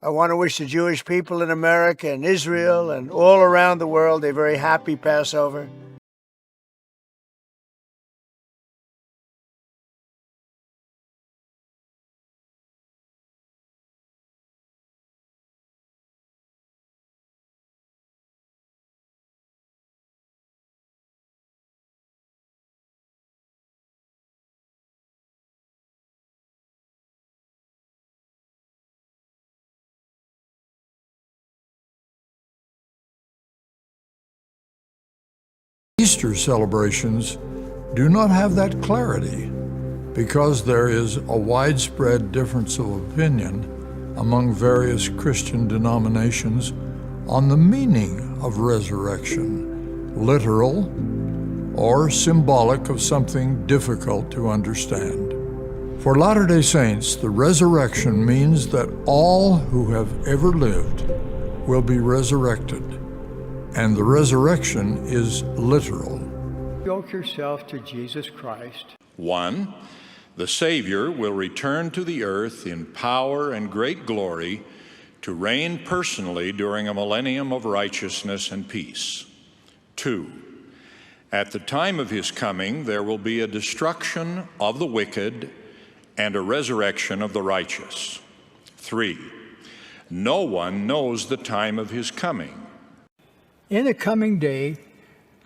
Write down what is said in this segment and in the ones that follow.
I want to wish the Jewish people in America and Israel and all around the world a very happy Passover. Easter celebrations do not have that clarity because there is a widespread difference of opinion among various Christian denominations on the meaning of resurrection, literal or symbolic of something difficult to understand. For Latter-day Saints, the resurrection means that all who have ever lived will be resurrected, and the resurrection is literal. Yoke yourself to Jesus Christ. 1. The Savior will return to the earth in power and great glory to reign personally during a millennium of righteousness and peace. 2. At the time of his coming, there will be a destruction of the wicked and a resurrection of the righteous. 3. No one knows the time of his coming. In the coming day,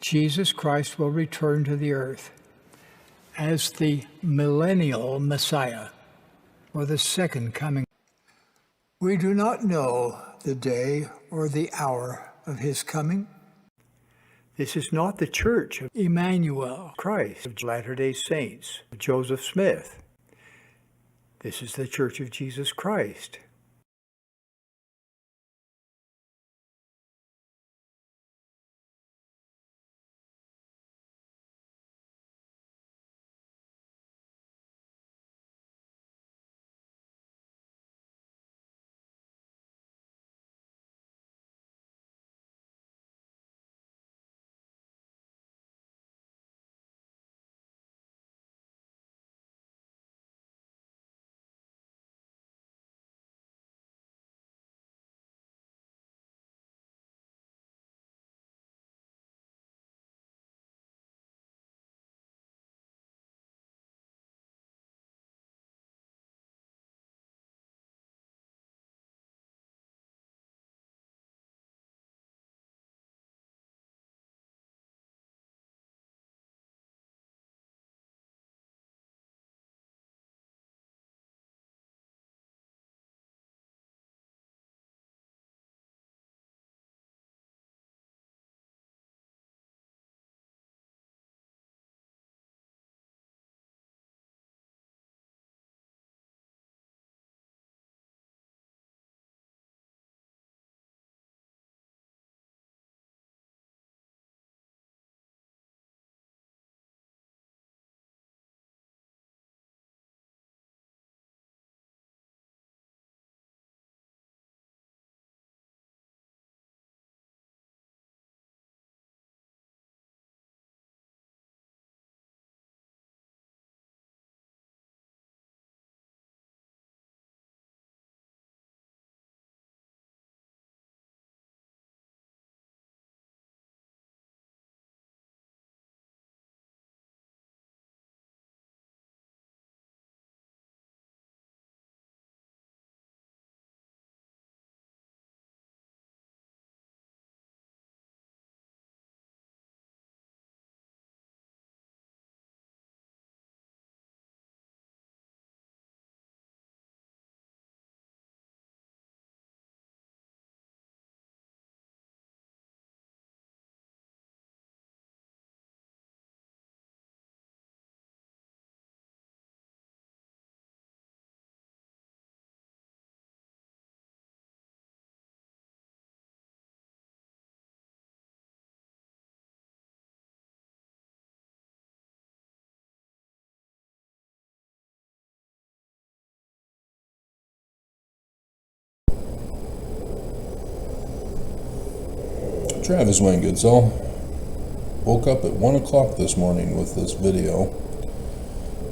Jesus Christ will return to the earth as the millennial Messiah, or the second coming. We do not know the day or the hour of his coming. This is not the church of IMMANUEL, Christ of Latter-day Saints, of Joseph Smith. This is the Church of Jesus Christ. Travis Wayne Goodsell. Woke up at 1 o'clock this morning with this video,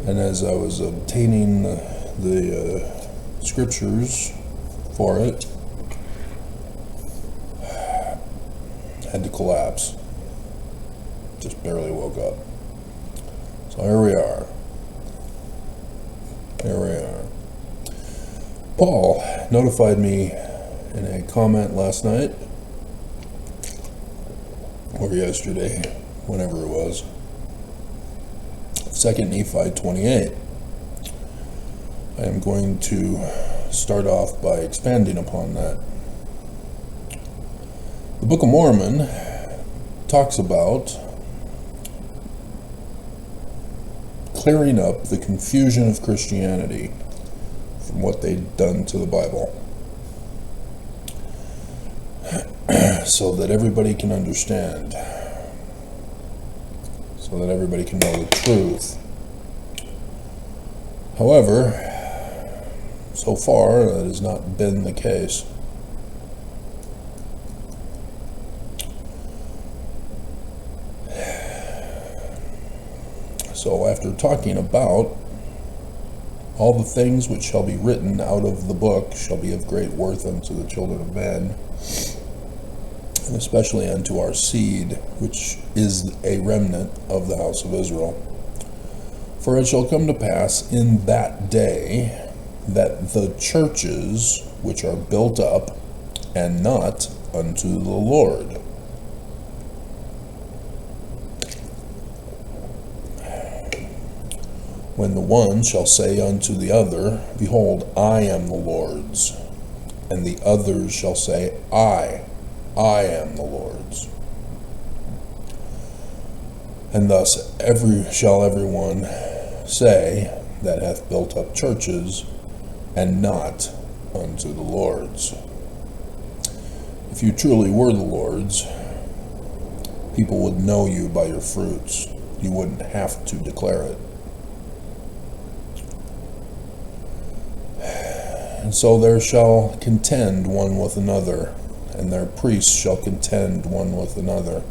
and as I was obtaining the scriptures for it had to collapse. Just barely woke up. So here we are. Paul notified me in a comment last night, or yesterday, whenever it was, 2 Nephi 28. I am going to start off by expanding upon that. The Book of Mormon talks about clearing up the confusion of Christianity from what they'd done to the Bible, so that everybody can understand, so that everybody can know the truth. However, so far that has not been the case. So after talking about all the things which shall be written out of the book shall be of great worth unto the children of men, and especially unto our seed, which is a remnant of the house of Israel. For it shall come to pass in that day that the churches which are built up and not unto the Lord, when the one shall say unto the other, Behold, I am the Lord's, and the others shall say, I am the Lord's. And thus shall everyone say that hath built up churches, and not unto the Lord's. If you truly were the Lord's, people would know you by your fruits. You wouldn't have to declare it. And so there shall contend one with another, and their priests shall contend one with another,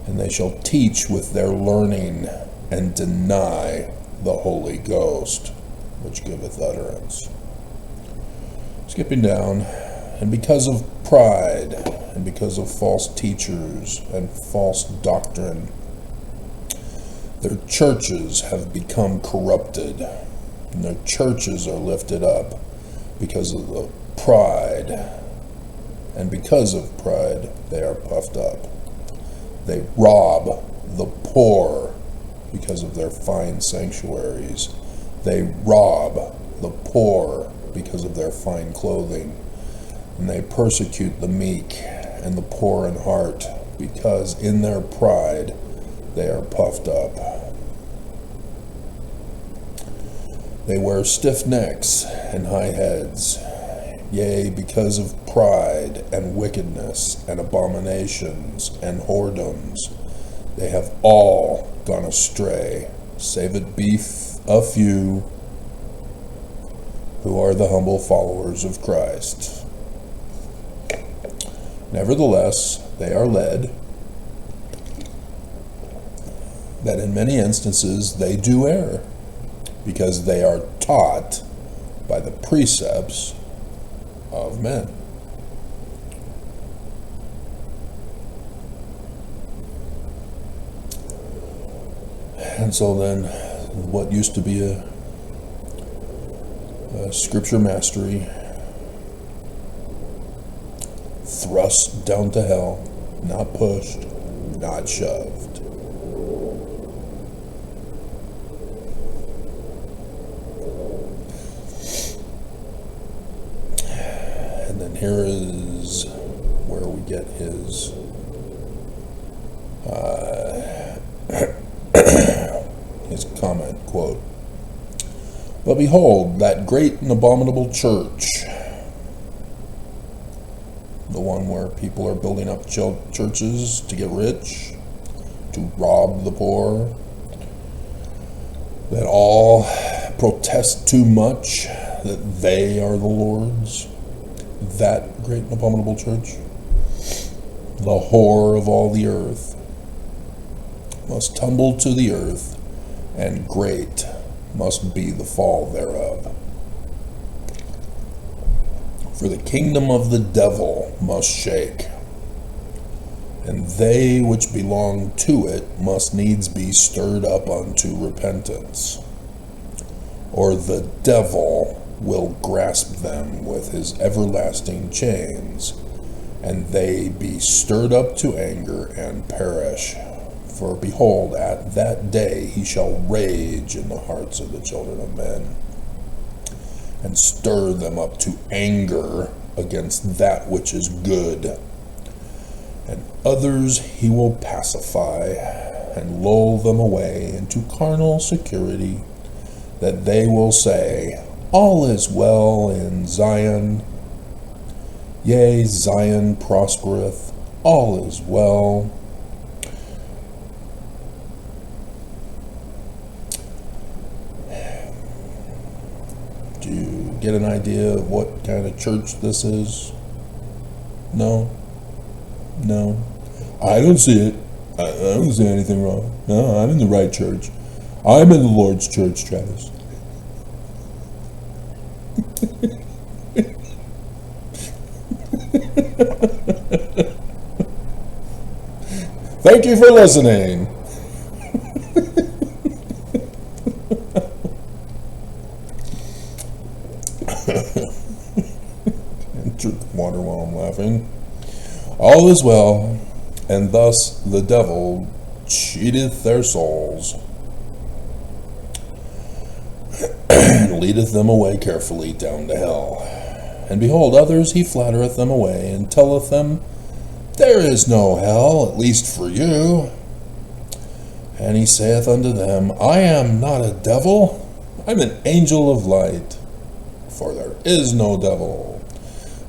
and they shall teach with their learning, and deny the Holy Ghost, which giveth utterance. Skipping down, and because of pride, and because of false teachers and false doctrine, their churches have become corrupted, and their churches are lifted up because of the pride, and because of pride they are puffed up. They rob the poor because of their fine sanctuaries. They rob the poor because of their fine clothing, and they persecute the meek and the poor in heart because in their pride they are puffed up. They wear stiff necks and high heads, yea, because of pride and wickedness and abominations and whoredoms. They have all gone astray, save it be a few who are the humble followers of Christ. Nevertheless, they are led, that in many instances they do err, because they are taught by the precepts of men. And so then, what used to be a scripture mastery thrust down to hell, not pushed, not shoved. And then here is where we get his his comment, quote, "But behold, that great and abominable church," the one where people are building up churches to get rich, to rob the poor, that all protest too much that they are the Lord's, that great and abominable church, the whore of all the earth, must tumble to the earth, and great must be the fall thereof. For the kingdom of the devil must shake, and they which belong to it must needs be stirred up unto repentance, or the devil will grasp them with his everlasting chains, and they be stirred up to anger and perish. For behold, at that day he shall rage in the hearts of the children of men, and stir them up to anger against that which is good. And others he will pacify, and lull them away into carnal security, that they will say, all is well in Zion. Yea, Zion prospereth, all is well. Do you get an idea of what kind of church this is? No? No? I don't see it. I don't see anything wrong. No, I'm in the right church. I'm in the Lord's church, Travis. Thank you for listening. Drink water while I'm laughing. All is well, and thus the devil cheateth their souls, and leadeth them away carefully down to hell. And behold, others he flattereth them away, and telleth them, there is no hell, at least for you. And he saith unto them, I am not a devil, I'm an angel of light, for there is no devil.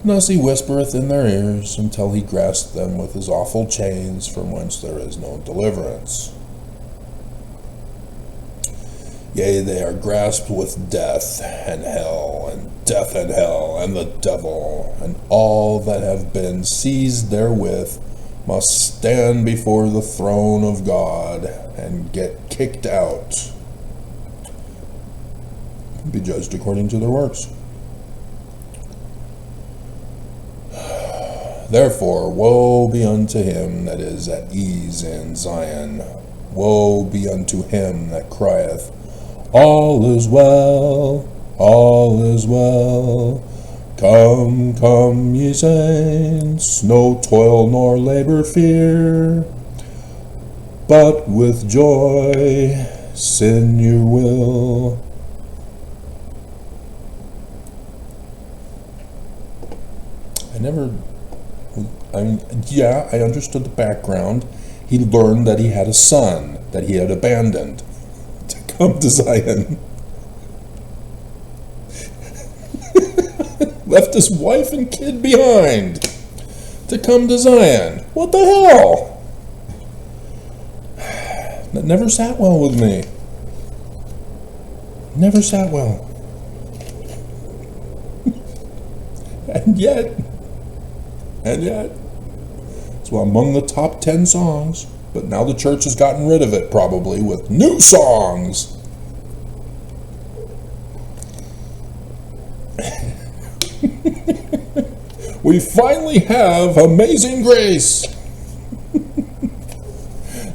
And thus he whispereth in their ears, until he grasp them with his awful chains, from whence there is no deliverance. Yea, they are grasped with death and hell, and death and hell, and the devil, and all that have been seized therewith must stand before the throne of God, and get kicked out, and be judged according to their works. Therefore, woe be unto him that is at ease in Zion. Woe be unto him that crieth, all is well, all is well. Come, come, ye saints, no toil nor labor fear, but with joy sin your will. I understood the background. He learned that he had a son that he had abandoned to come to Zion. Left his wife and kid behind to come to Zion. What the hell? That never sat well with me. Never sat well. And yet, it's among the top 10 songs, but now the church has gotten rid of it, probably, with new songs. We finally have Amazing Grace.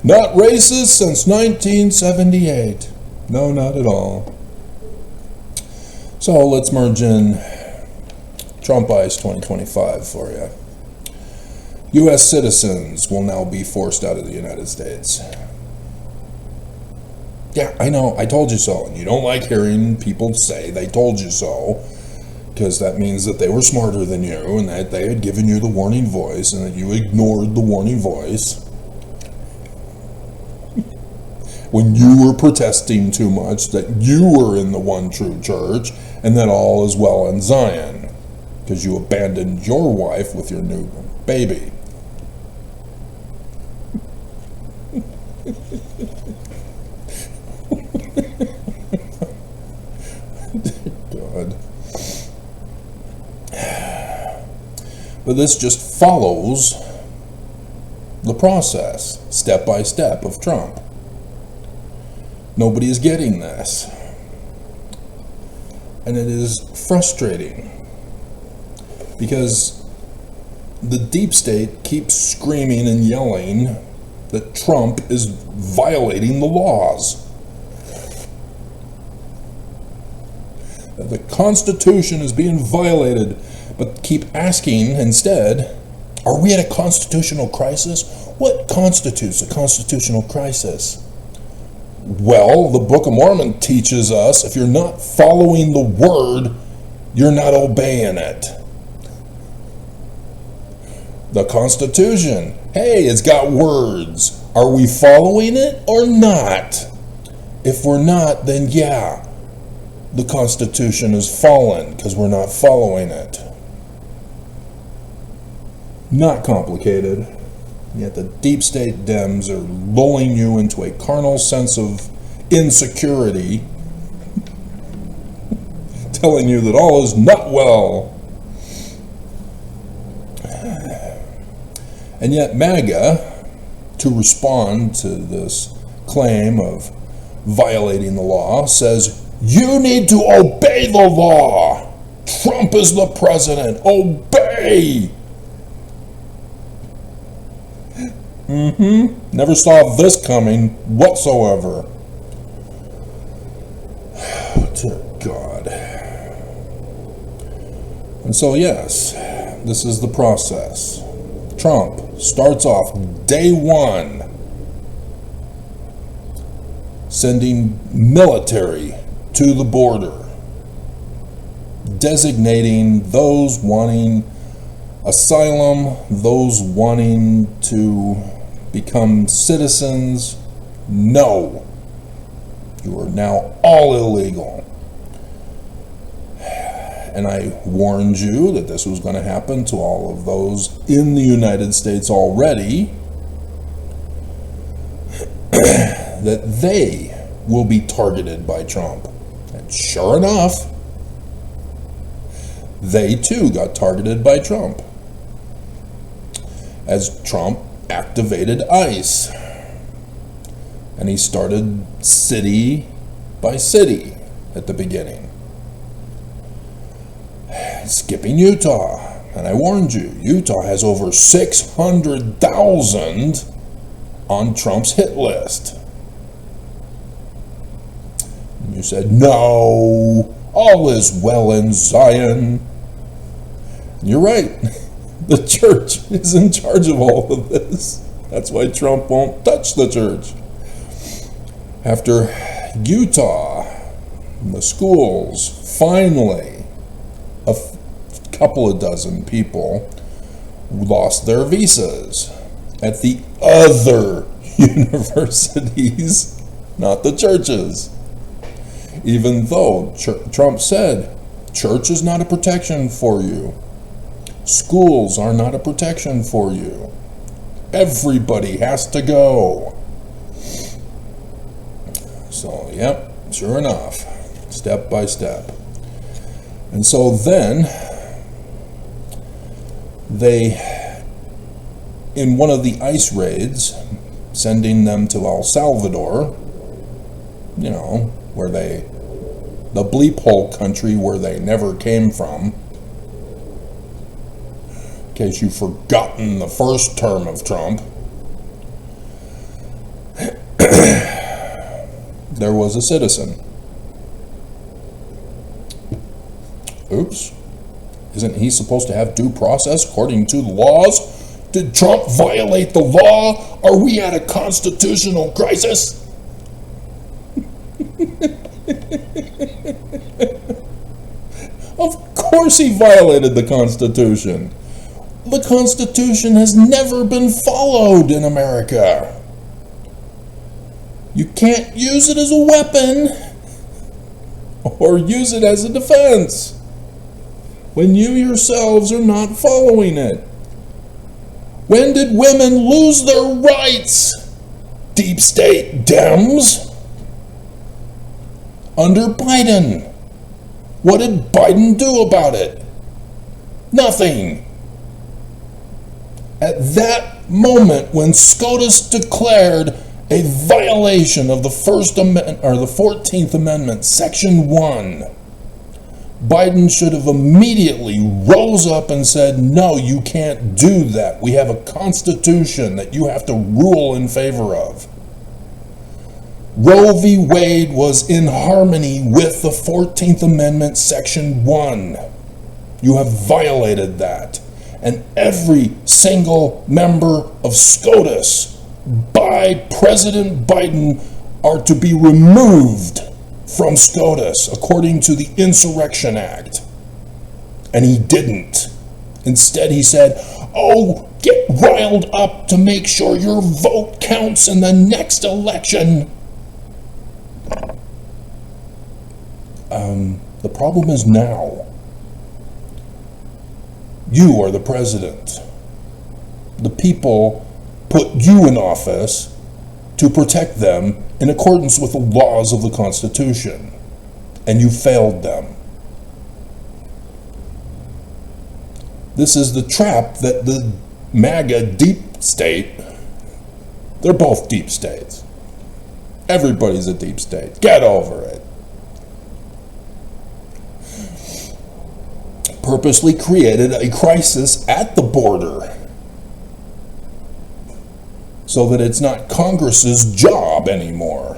Not racist since 1978. No, not at all. So let's merge in Trump Ice 2025 for you. U.S. citizens will now be forced out of the United States. Yeah, I know, I told you so. And you don't like hearing people say they told you so, because that means that they were smarter than you, and that they had given you the warning voice, and that you ignored the warning voice when you were protesting too much that you were in the one true church, and that all is well in Zion, because you abandoned your wife with your new baby. God. But this just follows the process, step by step, of Trump. Nobody is getting this. And it is frustrating. Because the deep state keeps screaming and yelling that Trump is violating the laws. That the Constitution is being violated, but keep asking instead, are we at a constitutional crisis? What constitutes a constitutional crisis? Well, the Book of Mormon teaches us if you're not following the word, you're not obeying it. The Constitution, hey, it's got words. Are we following it or not? If we're not, then yeah, the Constitution is fallen because we're not following it. Not complicated. Yet the deep state Dems are lulling you into a carnal sense of insecurity, telling you that all is not well. And yet MAGA, to respond to this claim of violating the law, says, you need to obey the law. Trump is the president. Obey. Never saw this coming whatsoever. Dear God. And so yes, this is the process. Trump starts off day one sending military to the border, designating those wanting asylum, those wanting to become citizens. No, you are now all illegal. And I warned you that this was going to happen to all of those in the United States already, that they will be targeted by Trump. And sure enough, they too got targeted by Trump, as Trump activated ICE. And he started city by city at the beginning, skipping Utah. And I warned you, Utah has over 600,000 on Trump's hit list. And you said, no, all is well in Zion. And you're right. The church is in charge of all of this. That's why Trump won't touch the church. After Utah, the schools, finally, a couple of dozen people lost their visas at the other universities, not the churches. Even though Trump said, church is not a protection for you. Schools are not a protection for you. Everybody has to go. So, yep, sure enough, step by step. And so then, they, in one of the ICE raids, sending them to El Salvador, you know, where they, the bleep hole country where they never came from, in case you've forgotten the first term of Trump, there was a citizen. Oops. Isn't he supposed to have due process according to the laws? Did Trump violate the law? Are we at a constitutional crisis? Of course he violated the Constitution. The Constitution has never been followed in America. You can't use it as a weapon or use it as a defense when you yourselves are not following it. When did women lose their rights? Deep state Dems? Under Biden. What did Biden do about it? Nothing. At that moment when SCOTUS declared a violation of the First Amendment, or the 14th Amendment, Section 1, Biden should have immediately rose up and said, no, you can't do that. We have a constitution that you have to rule in favor of. Roe v. Wade was in harmony with the 14th Amendment, Section 1. You have violated that. And every single member of SCOTUS by President Biden are to be removed from SCOTUS according to the Insurrection Act. And he didn't. Instead, he said, oh, get riled up to make sure your vote counts in the next election. The problem is now. You are the president. The people put you in office to protect them in accordance with the laws of the Constitution, and you failed them. This is the trap that the MAGA deep state, they're both deep states. Everybody's a deep state. Get over it. Purposely created a crisis at the border so that it's not Congress's job anymore,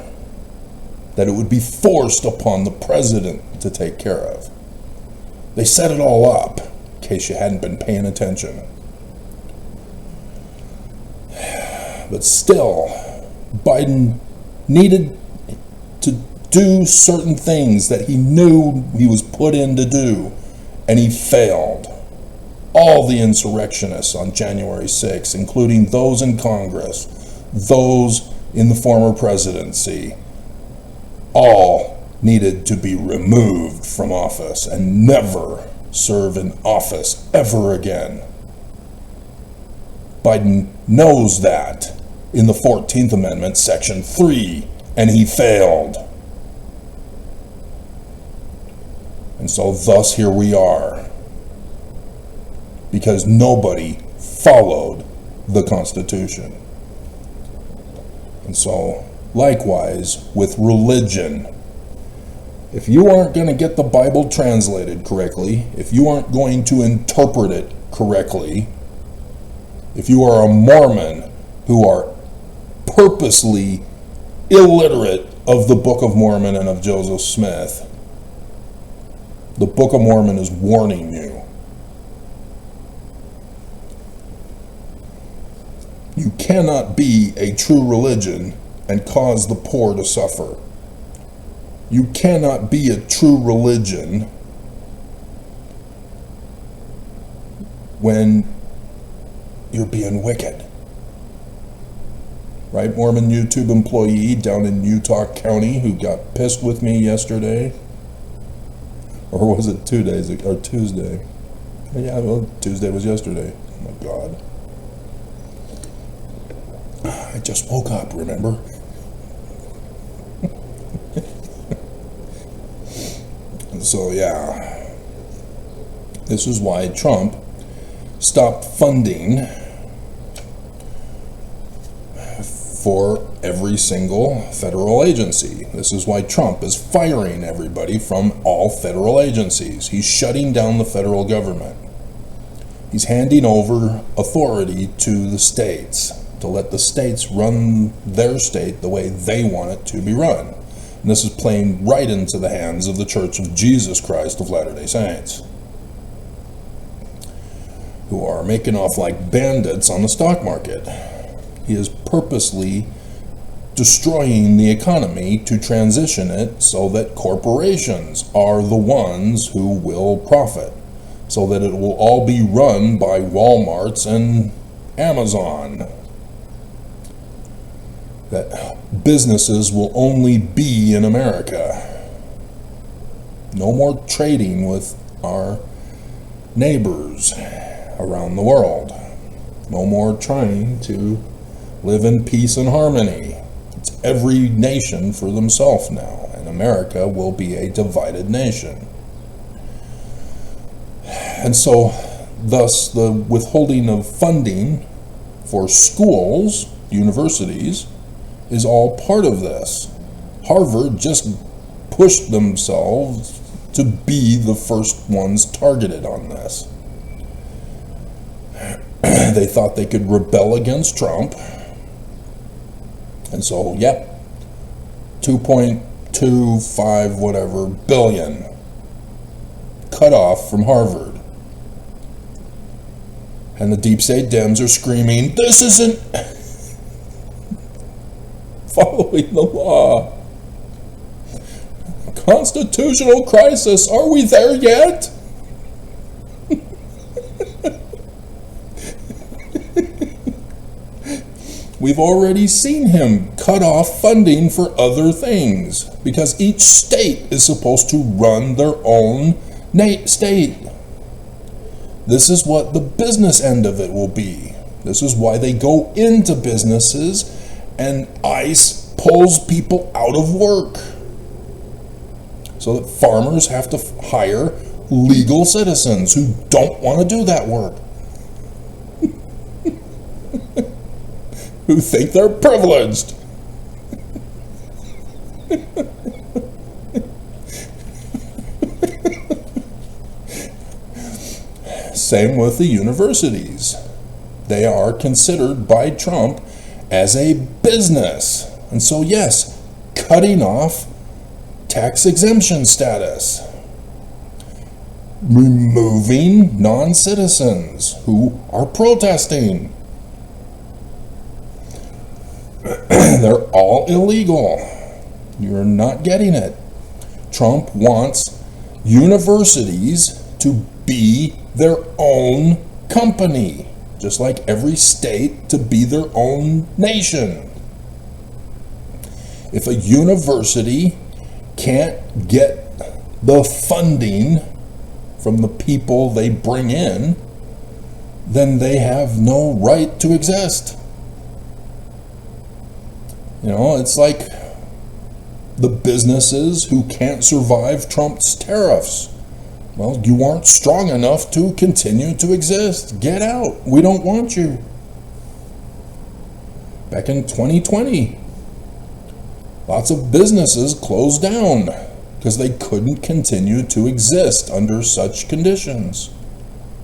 that it would be forced upon the president to take care of. They set it all up, in case you hadn't been paying attention. But still, Biden needed to do certain things that he knew he was put in to do, and he failed. All the insurrectionists on January 6th, including those in Congress, those in the former presidency, all needed to be removed from office and never serve in office ever again. Biden knows that in the 14th Amendment, Section 3, and he failed. And so thus here we are, because nobody followed the Constitution. And so likewise with religion, if you aren't going to get the Bible translated correctly, if you aren't going to interpret it correctly, if you are a Mormon who are purposely illiterate of the Book of Mormon and of Joseph Smith, the Book of Mormon is warning you. You cannot be a true religion and cause the poor to suffer. You cannot be a true religion when you're being wicked. Right? Mormon YouTube employee down in Utah County who got pissed with me yesterday. Or was it 2 days ago, or Tuesday? Yeah, well, Tuesday was yesterday. Oh my God. I just woke up, remember? So yeah, this is why Trump stopped funding for every single federal agency. This is why Trump is firing everybody from all federal agencies. He's shutting down the federal government. He's handing over authority to the states to let the states run their state the way they want it to be run. And this is playing right into the hands of the Church of Jesus Christ of Latter-day Saints, who are making off like bandits on the stock market. He is purposely destroying the economy to transition it so that corporations are the ones who will profit, so that it will all be run by Walmarts and Amazon. That businesses will only be in America. No more trading with our neighbors around the world. No more trying to live in peace and harmony. It's every nation for themselves now, and America will be a divided nation. And so, thus, the withholding of funding for schools, universities, is all part of this. Harvard just pushed themselves to be the first ones targeted on this. They thought they could rebel against Trump. And so, yep, 2.25 whatever billion cut off from Harvard. And the deep state Dems are screaming, this isn't following the law. Constitutional crisis, are we there yet? We've already seen him cut off funding for other things because each state is supposed to run their own state. This is what the business end of it will be. This is why they go into businesses and ICE pulls people out of work so that farmers have to hire legal citizens who don't want to do that work. Who think they're privileged. Same with the universities. They are considered by Trump as a business. And so yes, cutting off tax exemption status. Removing non-citizens who are protesting. They're all illegal. You're not getting it. Trump wants universities to be their own company, just like every state to be their own nation. If a university can't get the funding from the people they bring in, then they have no right to exist. You know, it's like the businesses who can't survive Trump's tariffs. Well, you aren't strong enough to continue to exist. Get out. We don't want you. Back in 2020, lots of businesses closed down because they couldn't continue to exist under such conditions,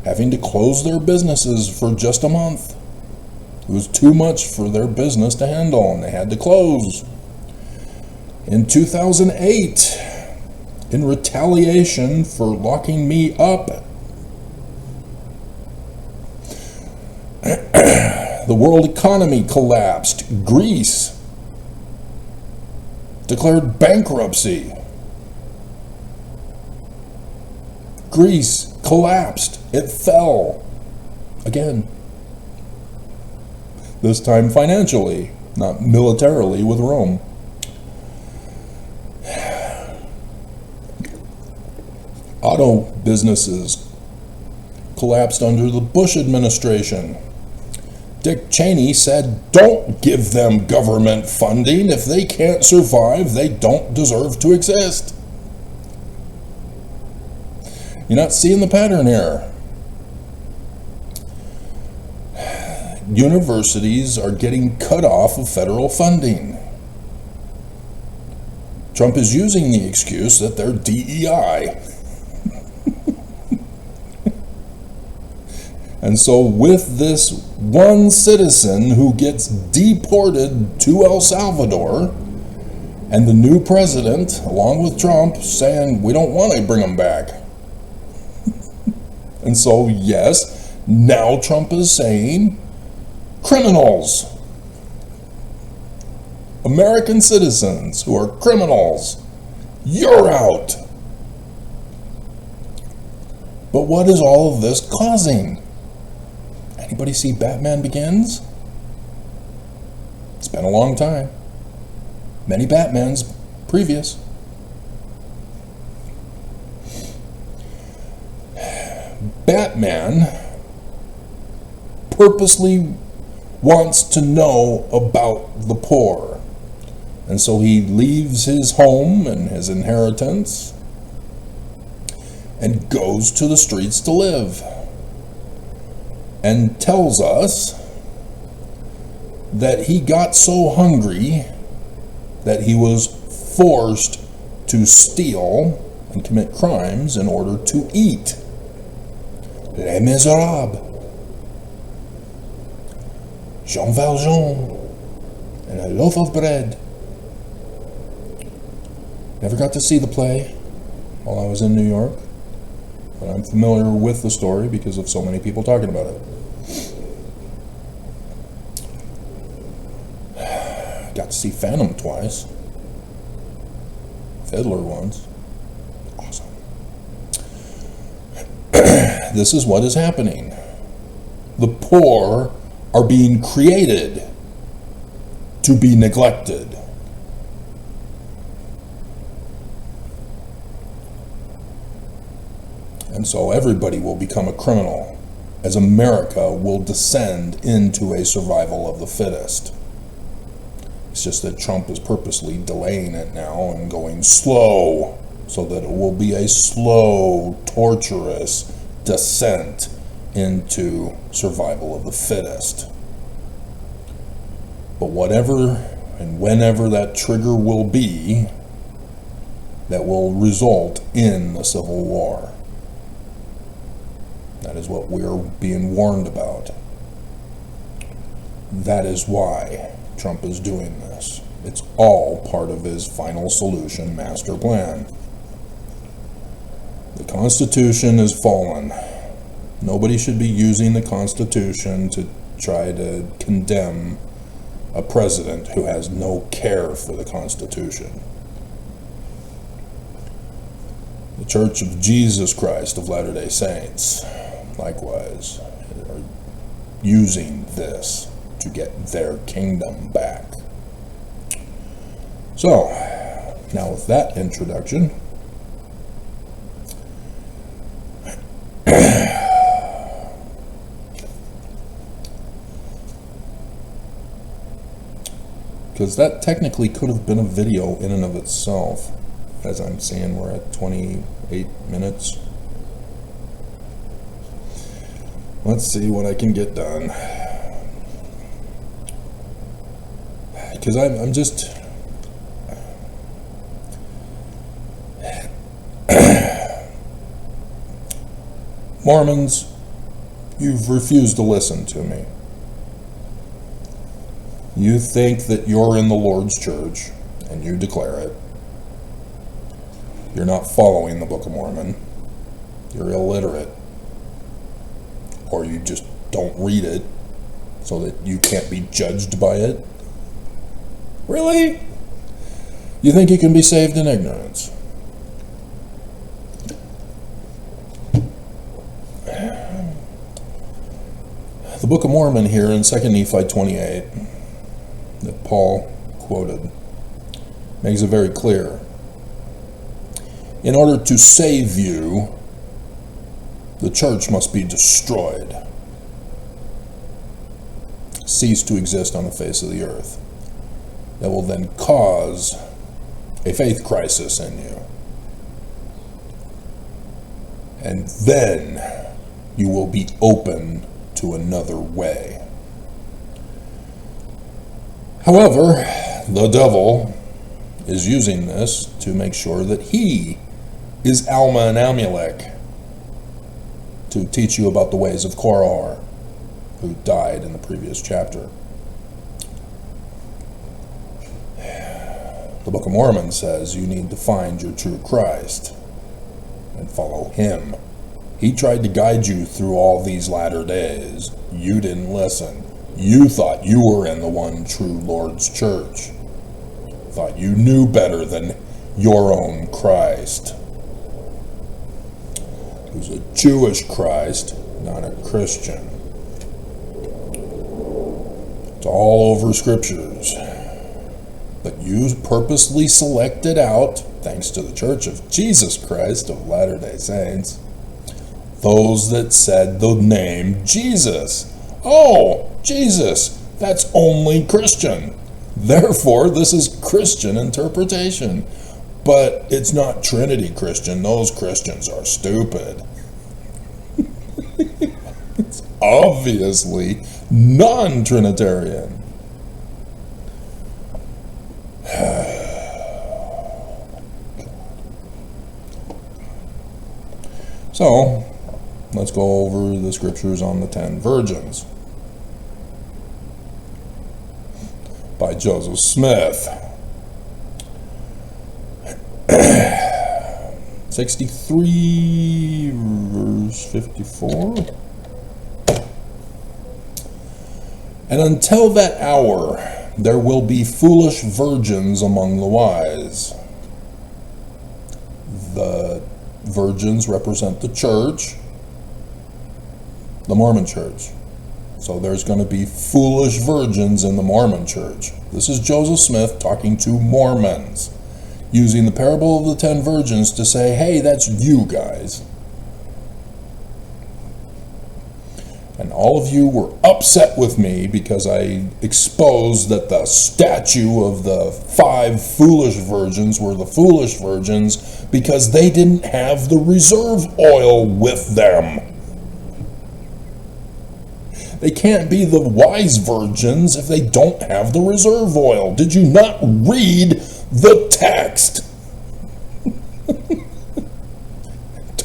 having to close their businesses for just a month. It was too much for their business to handle, and they had to close. In 2008, in retaliation for locking me up, the world economy collapsed. Greece declared bankruptcy. Greece collapsed. It fell again. This time financially, not militarily with Rome. Auto businesses collapsed under the Bush administration. Dick Cheney said, don't give them government funding. If they can't survive, they don't deserve to exist. You're not seeing the pattern here. Universities are getting cut off of federal funding. Trump is using the excuse that they're DEI. And so with this one citizen who gets deported to El Salvador, and the new president, along with Trump, saying we don't want to bring him back. And so yes, now Trump is saying criminals, American citizens who are criminals, you're out. But what is all of this causing? Anybody see Batman Begins? It's been a long time. Many Batmans previous. Batman purposely wants to know about the poor. And so he leaves his home and his inheritance and goes to the streets to live. And tells us that he got so hungry that he was forced to steal and commit crimes in order to eat. Les Miserables, Jean Valjean, and a loaf of bread. Never got to see the play while I was in New York, but I'm familiar with the story because of so many people talking about it. Got to see Phantom twice. Fiddler once. Awesome. This is what is happening. The poor are being created to be neglected. And so everybody will become a criminal, as America will descend into a survival of the fittest. It's just that Trump is purposely delaying it now and going slow, so that it will be a slow, torturous descent into survival of the fittest. But whatever and whenever that trigger will be, that will result in the Civil War. That is what we're being warned about. That is why Trump is doing this. It's all part of his final solution master plan. The Constitution is fallen. Nobody should be using the Constitution to try to condemn a president who has no care for the Constitution. The Church of Jesus Christ of Latter-day Saints, likewise, are using this to get their kingdom back. So, now with that introduction, because that technically could have been a video in and of itself. As I'm seeing, we're at 28 minutes. Let's see what I can get done. Because I'm just... Mormons, you've refused to listen to me. You think that you're in the Lord's church, and you declare it. You're not following the Book of Mormon. You're illiterate. Or you just don't read it, so that you can't be judged by it. Really? You think you can be saved in ignorance? The Book of Mormon here in 2 Nephi 28, that Paul quoted, makes it very clear. In order to save you, the church must be destroyed, cease to exist on the face of the earth. That will then cause a faith crisis in you. And then you will be open to another way. However, the devil is using this to make sure that he is Alma and Amulek, to teach you about the ways of Korah, who died in the previous chapter. The Book of Mormon says you need to find your true Christ and follow him. He tried to guide you through all these latter days. You didn't listen. You thought you were in the one true Lord's church. Thought you knew better than your own Christ. Who's a Jewish Christ, not a Christian. It's all over scriptures. But you purposely selected out, thanks to the Church of Jesus Christ of Latter-day Saints, those that said the name Jesus. Oh, Jesus, that's only Christian. Therefore, this is Christian interpretation. But it's not Trinity Christian. Those Christians are stupid. It's obviously non-Trinitarian. So, let's go over the scriptures on the 10 virgins by Joseph Smith. 63 verse 54. And until that hour there will be foolish virgins among the wise. The virgins represent the church, the Mormon church. So there's going to be foolish virgins in the Mormon church. This is Joseph Smith talking to Mormons, using the parable of the 10 virgins to say, hey, that's you guys. And all of you were upset with me because I exposed that the statue of the 5 foolish virgins were the foolish virgins because they didn't have the reserve oil with them. They can't be the wise virgins if they don't have the reserve oil. Did you not read the text?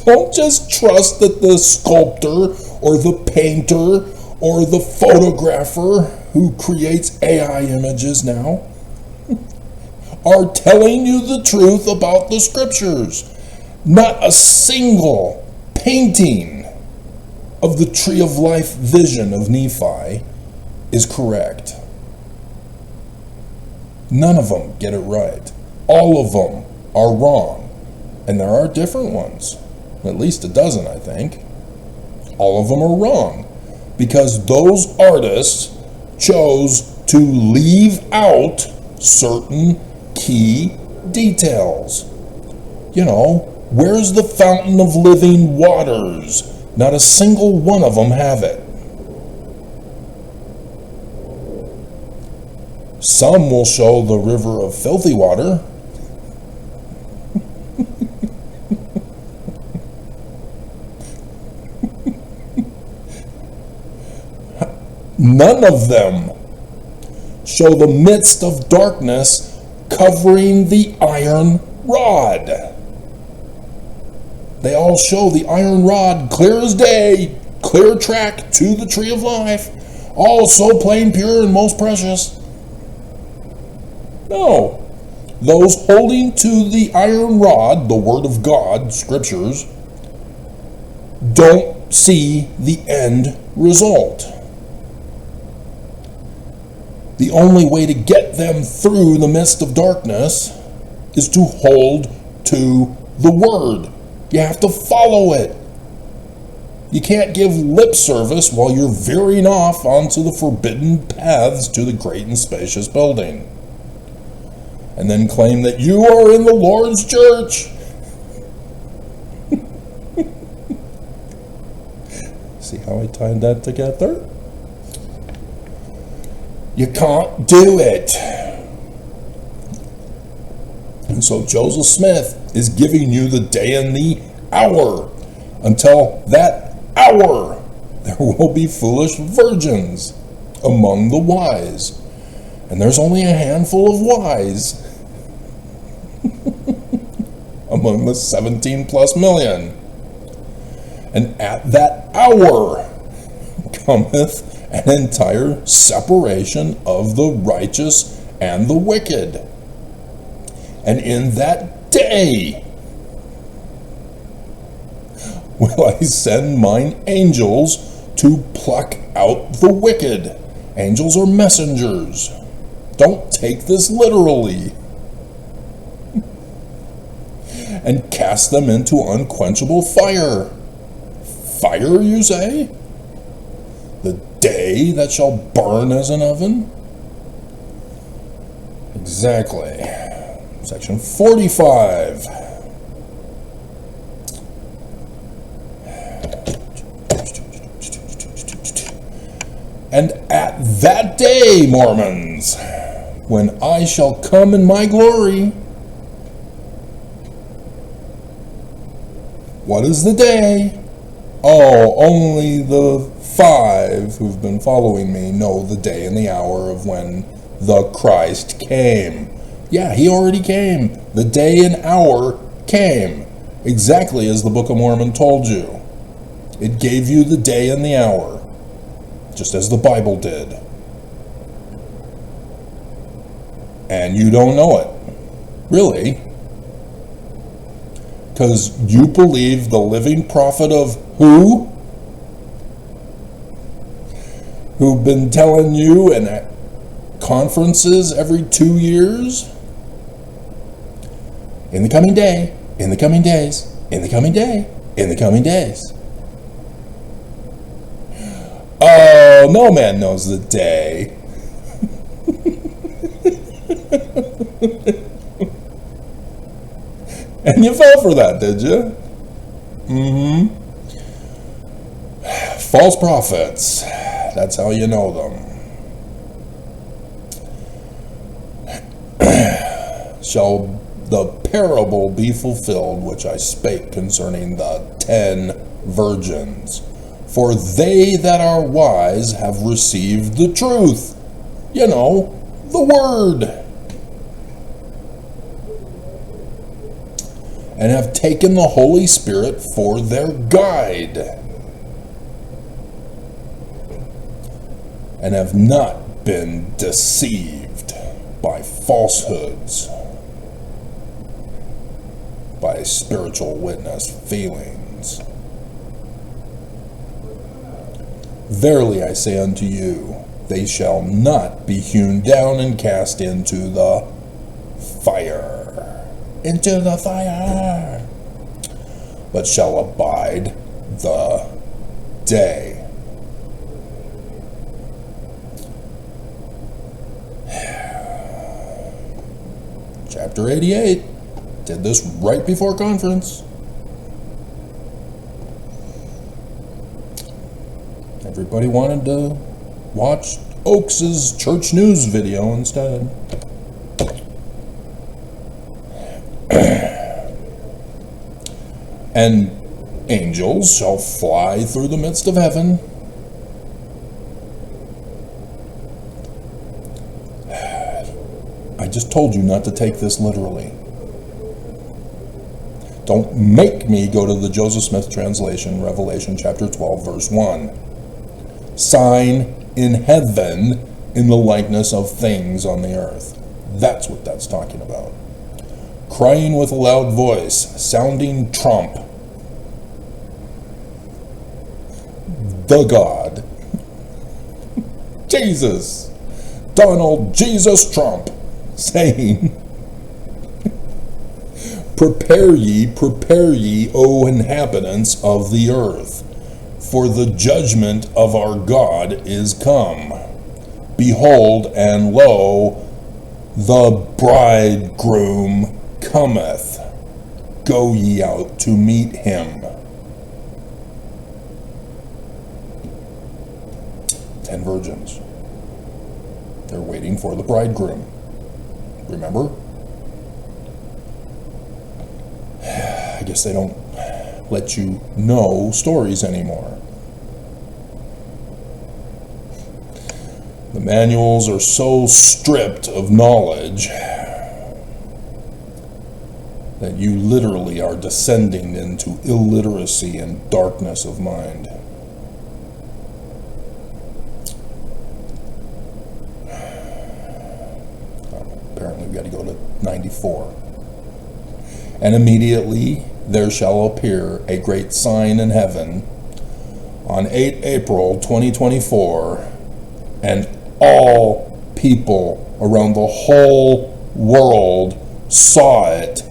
Don't just trust that the sculptor or the painter or the photographer who creates AI images now are telling you the truth about the scriptures. Not a single painting of the tree of life vision of Nephi is correct. None of them get it right. All of them are wrong. And there are different ones. At least a dozen, I think. All of them are wrong. Because those artists chose to leave out certain key details. You know, where's the fountain of living waters? Not a single one of them have it. Some will show the river of filthy water. None of them show the midst of darkness covering the iron rod. They all show the iron rod clear as day, clear track to the tree of life, all so plain, pure, and most precious. No. Those holding to the iron rod, the Word of God, Scriptures, don't see the end result. The only way to get them through the midst of darkness is to hold to the Word. You have to follow it. You can't give lip service while you're veering off onto the forbidden paths to the great and spacious building. And then claim that you are in the Lord's church. See how I tied that together? You can't do it. And so Joseph Smith is giving you the day and the hour. Until that hour, there will be foolish virgins among the wise. And there's only a handful of wise among the 17 plus million. And at that hour cometh an entire separation of the righteous and the wicked. And in that day will I send mine angels to pluck out the wicked. Angels are messengers. Don't take this literally. And cast them into unquenchable fire. Fire, you say? The day that shall burn as an oven? Exactly. Section 45. And at that day, Mormons, when I shall come in my glory. What is the day? Oh, only the 5 who've been following me know the day and the hour of when the Christ came. Yeah, he already came. The day and hour came. exactly as the Book of Mormon told you. It gave you the day and the hour, just as the Bible did. And you don't know it, really, because you believe the living prophet of who? Who've been telling you in conferences every 2 years? In the coming day, in the coming days, in the coming day, in the coming days. Oh, no man knows the day. And you fell for that, did you? False prophets. That's how you know them. Shall the parable be fulfilled which I spake concerning the 10 virgins? For they that are wise have received the truth. You know, the word. And have taken the Holy Spirit for their guide. And have not been deceived by falsehoods, by spiritual witness feelings. Verily I say unto you, they shall not be hewn down and cast into the fire. Into the fire. But shall abide the day. Chapter 88. Did this right before conference. Everybody wanted to watch Oakes's church news video instead. And angels shall fly through the midst of heaven. I just told you not to take this literally. Don't make me go to the Joseph Smith translation, Revelation chapter 12, verse 1. Sign in heaven in the likeness of things on the earth. That's what that's talking about. Crying with a loud voice, sounding trump. The God. Jesus. Donald Jesus Trump. Saying, prepare ye, O inhabitants of the earth, for the judgment of our God is come. Behold, and lo, the bridegroom cometh. Go ye out to meet him. 10 virgins. They're waiting for the bridegroom. Remember? I guess they don't let you know stories anymore. The manuals are so stripped of knowledge that you literally are descending into illiteracy and darkness of mind. Apparently we got to go to 94. And immediately there shall appear a great sign in heaven on 8 April 2024, and all people around the whole world saw it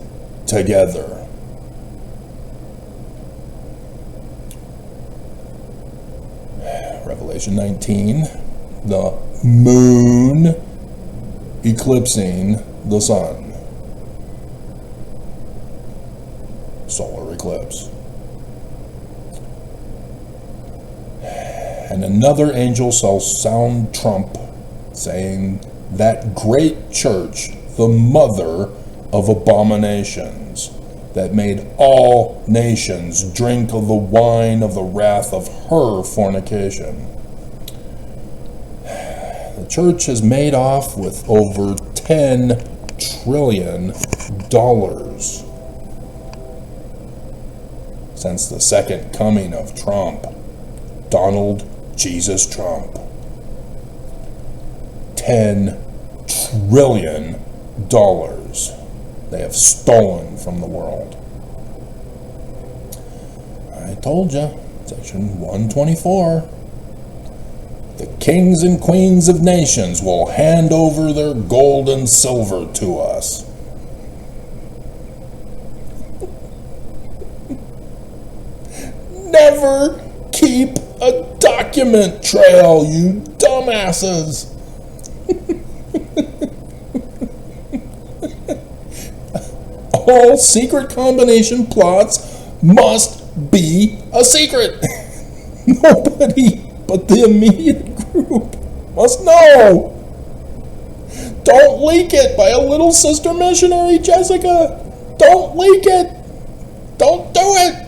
together. Revelation 19, the moon eclipsing the sun. Solar eclipse. And another angel shall sound trump, saying, that great church, the mother of abominations, that made all nations drink of the wine of the wrath of her fornication. The church has made off with over $10 trillion. since the second coming of Trump, Donald Jesus Trump. $10 trillion they have stolen from the world. I told you, section 124. The kings and queens of nations will hand over their gold and silver to us. Never keep a document trail, you dumbasses. All secret combination plots must be a secret. Nobody but the immediate group must know. Don't leak it by a little sister missionary, Jessica. Don't leak it. Don't do it.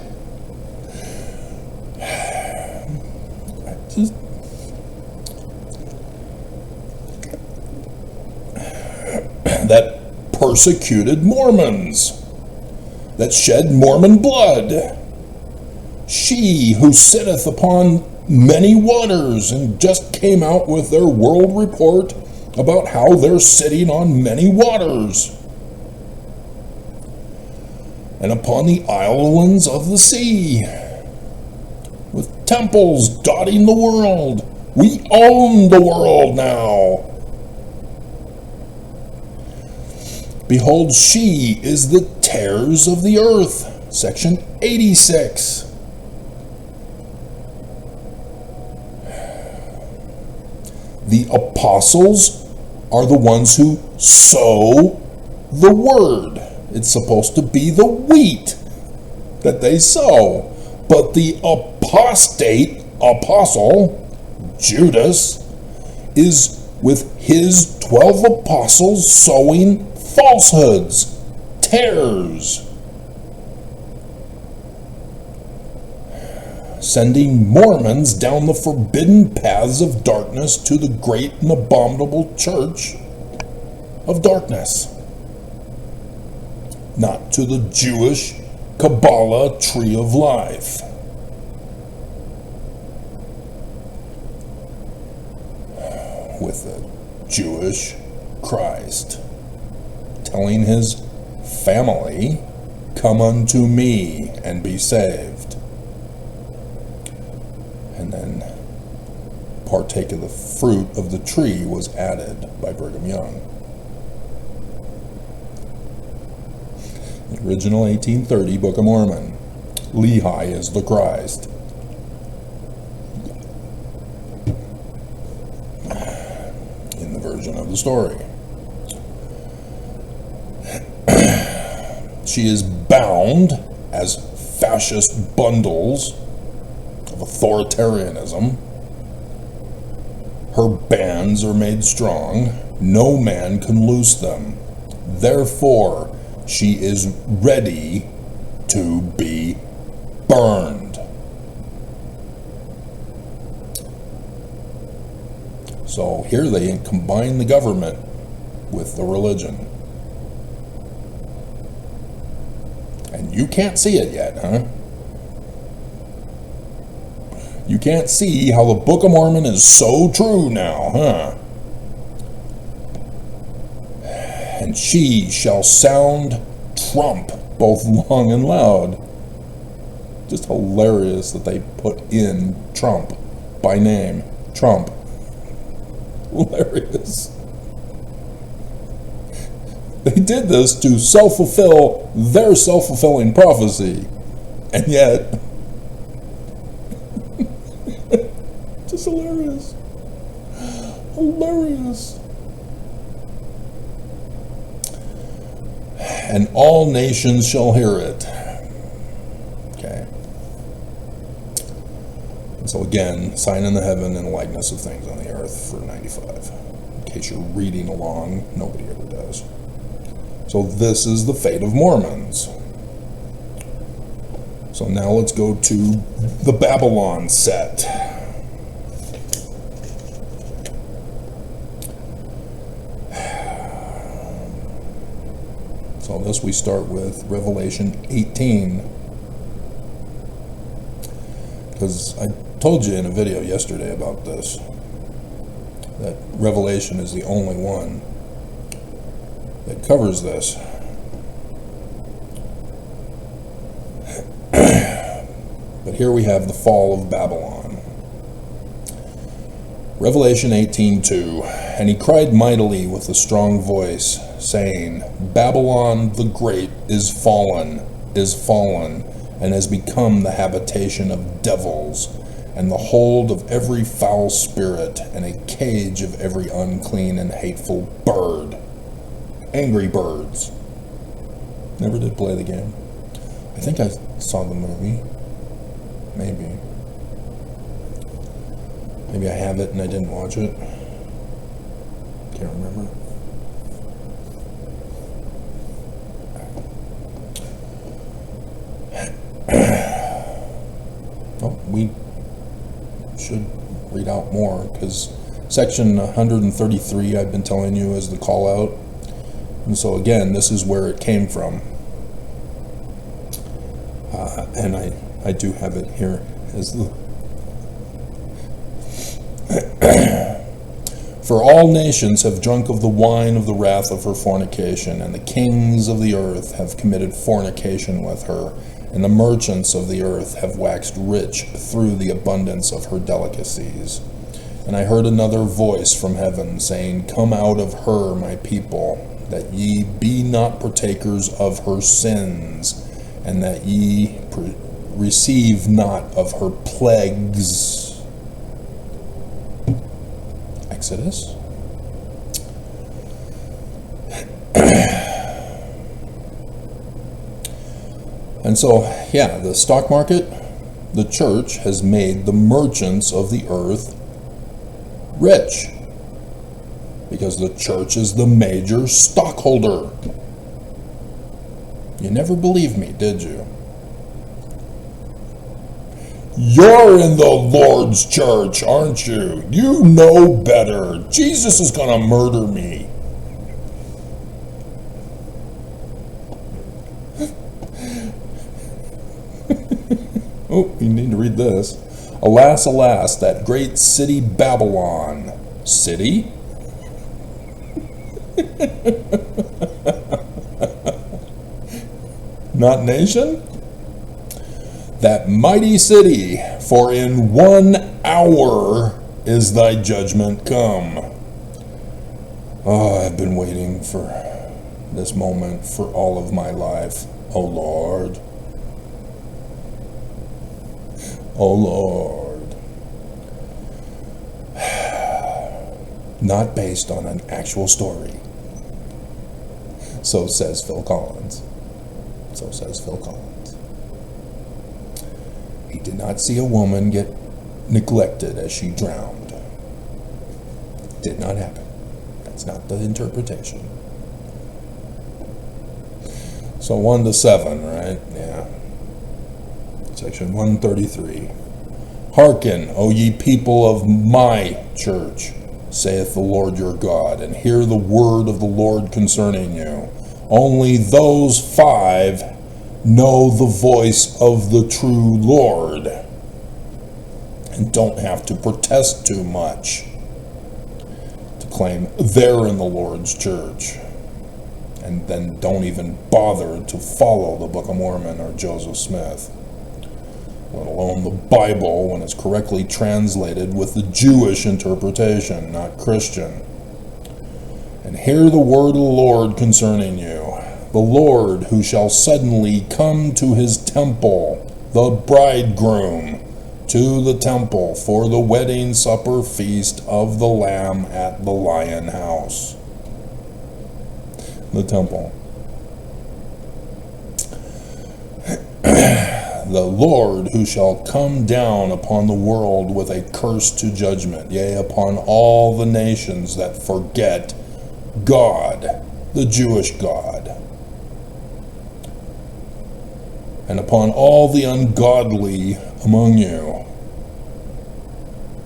That persecuted Mormons, that shed Mormon blood. She who sitteth upon many waters, and just came out with their world report about how they're sitting on many waters, and upon the islands of the sea, with temples dotting the world. We own the world now. Behold, she is the tares of the earth. Section 86. The apostles are the ones who sow the word. It's supposed to be the wheat that they sow. But the apostate apostle, Judas, is with his 12 apostles sowing falsehoods, tares, sending Mormons down the forbidden paths of darkness to the great and abominable church of darkness, not to the Jewish Kabbalah tree of life. With the Jewish Christ telling his family, "Come unto me and be saved," and then partake of the fruit of the tree was added by Brigham Young. The original 1830 Book of Mormon. Lehi is the Christ. In the version of the story. She is bound as fascist bundles of authoritarianism. Her bands are made strong. No man can loose them. Therefore, she is ready to be burned. So here they combine the government with the religion. And you can't see it yet, huh? You can't see how the Book of Mormon is so true now, huh? And she shall sound trump, both long and loud. Just hilarious that they put in Trump by name. Trump. Hilarious. They did this to self-fulfill their self-fulfilling prophecy. And yet, just hilarious. Hilarious. And all nations shall hear it. Okay. And so again, sign in the heaven and likeness of things on the earth for 95. In case you're reading along, nobody ever does. So this is the fate of Mormons. So now let's go to the Babylon set. So this we start with Revelation 18. because I told you in a video yesterday about this, that Revelation is the only one that covers this. But here we have the fall of Babylon. Revelation 18:2, and he cried mightily with a strong voice, saying, Babylon the great is fallen, and has become the habitation of devils, and the hold of every foul spirit, and a cage of every unclean and hateful bird. Angry Birds. Never did play the game. I think I saw the movie. Maybe I have it and I didn't watch it. Can't remember. Oh, we should read out more, because section 133 I've been telling you is the call out. And so again, this is where it came from. And I do have it here as the For all nations have drunk of the wine of the wrath of her fornication, and the kings of the earth have committed fornication with her, and the merchants of the earth have waxed rich through the abundance of her delicacies. And I heard another voice from heaven, saying, Come out of her, my people, that ye be not partakers of her sins, and that ye receive not of her plagues. Exodus. And so, yeah, the stock market, the church has made the merchants of the earth rich, because the church is the major stockholder. You never believed me, did you? You're in the Lord's church, aren't you? You know better. Jesus is going to murder me. Oh, you need to read this. Alas, alas, that great city Babylon. City? Not nation? That mighty city, for in 1 hour is thy judgment come. Oh, I've been waiting for this moment for all of my life. Oh Lord. Oh Lord. Not based on an actual story. So says Phil Collins. So says Phil Collins. He did not see a woman get neglected as she drowned. Did not happen. That's not the interpretation. So 1 to 7, right? Yeah. Section 133. Hearken, O ye people of my church, saith the Lord your God, and hear the word of the Lord concerning you. Only those 5 know the voice of the true Lord and don't have to protest too much to claim they're in the Lord's church, and then don't even bother to follow the Book of Mormon or Joseph Smith, let alone the Bible when it's correctly translated with the Jewish interpretation, not Christian. And hear the word of the Lord concerning you. The Lord who shall suddenly come to his temple, the bridegroom, to the temple for the wedding supper feast of the Lamb at the Lion House. The temple. The Lord who shall come down upon the world with a curse to judgment, yea, upon all the nations that forget God, the Jewish God, and upon all the ungodly among you.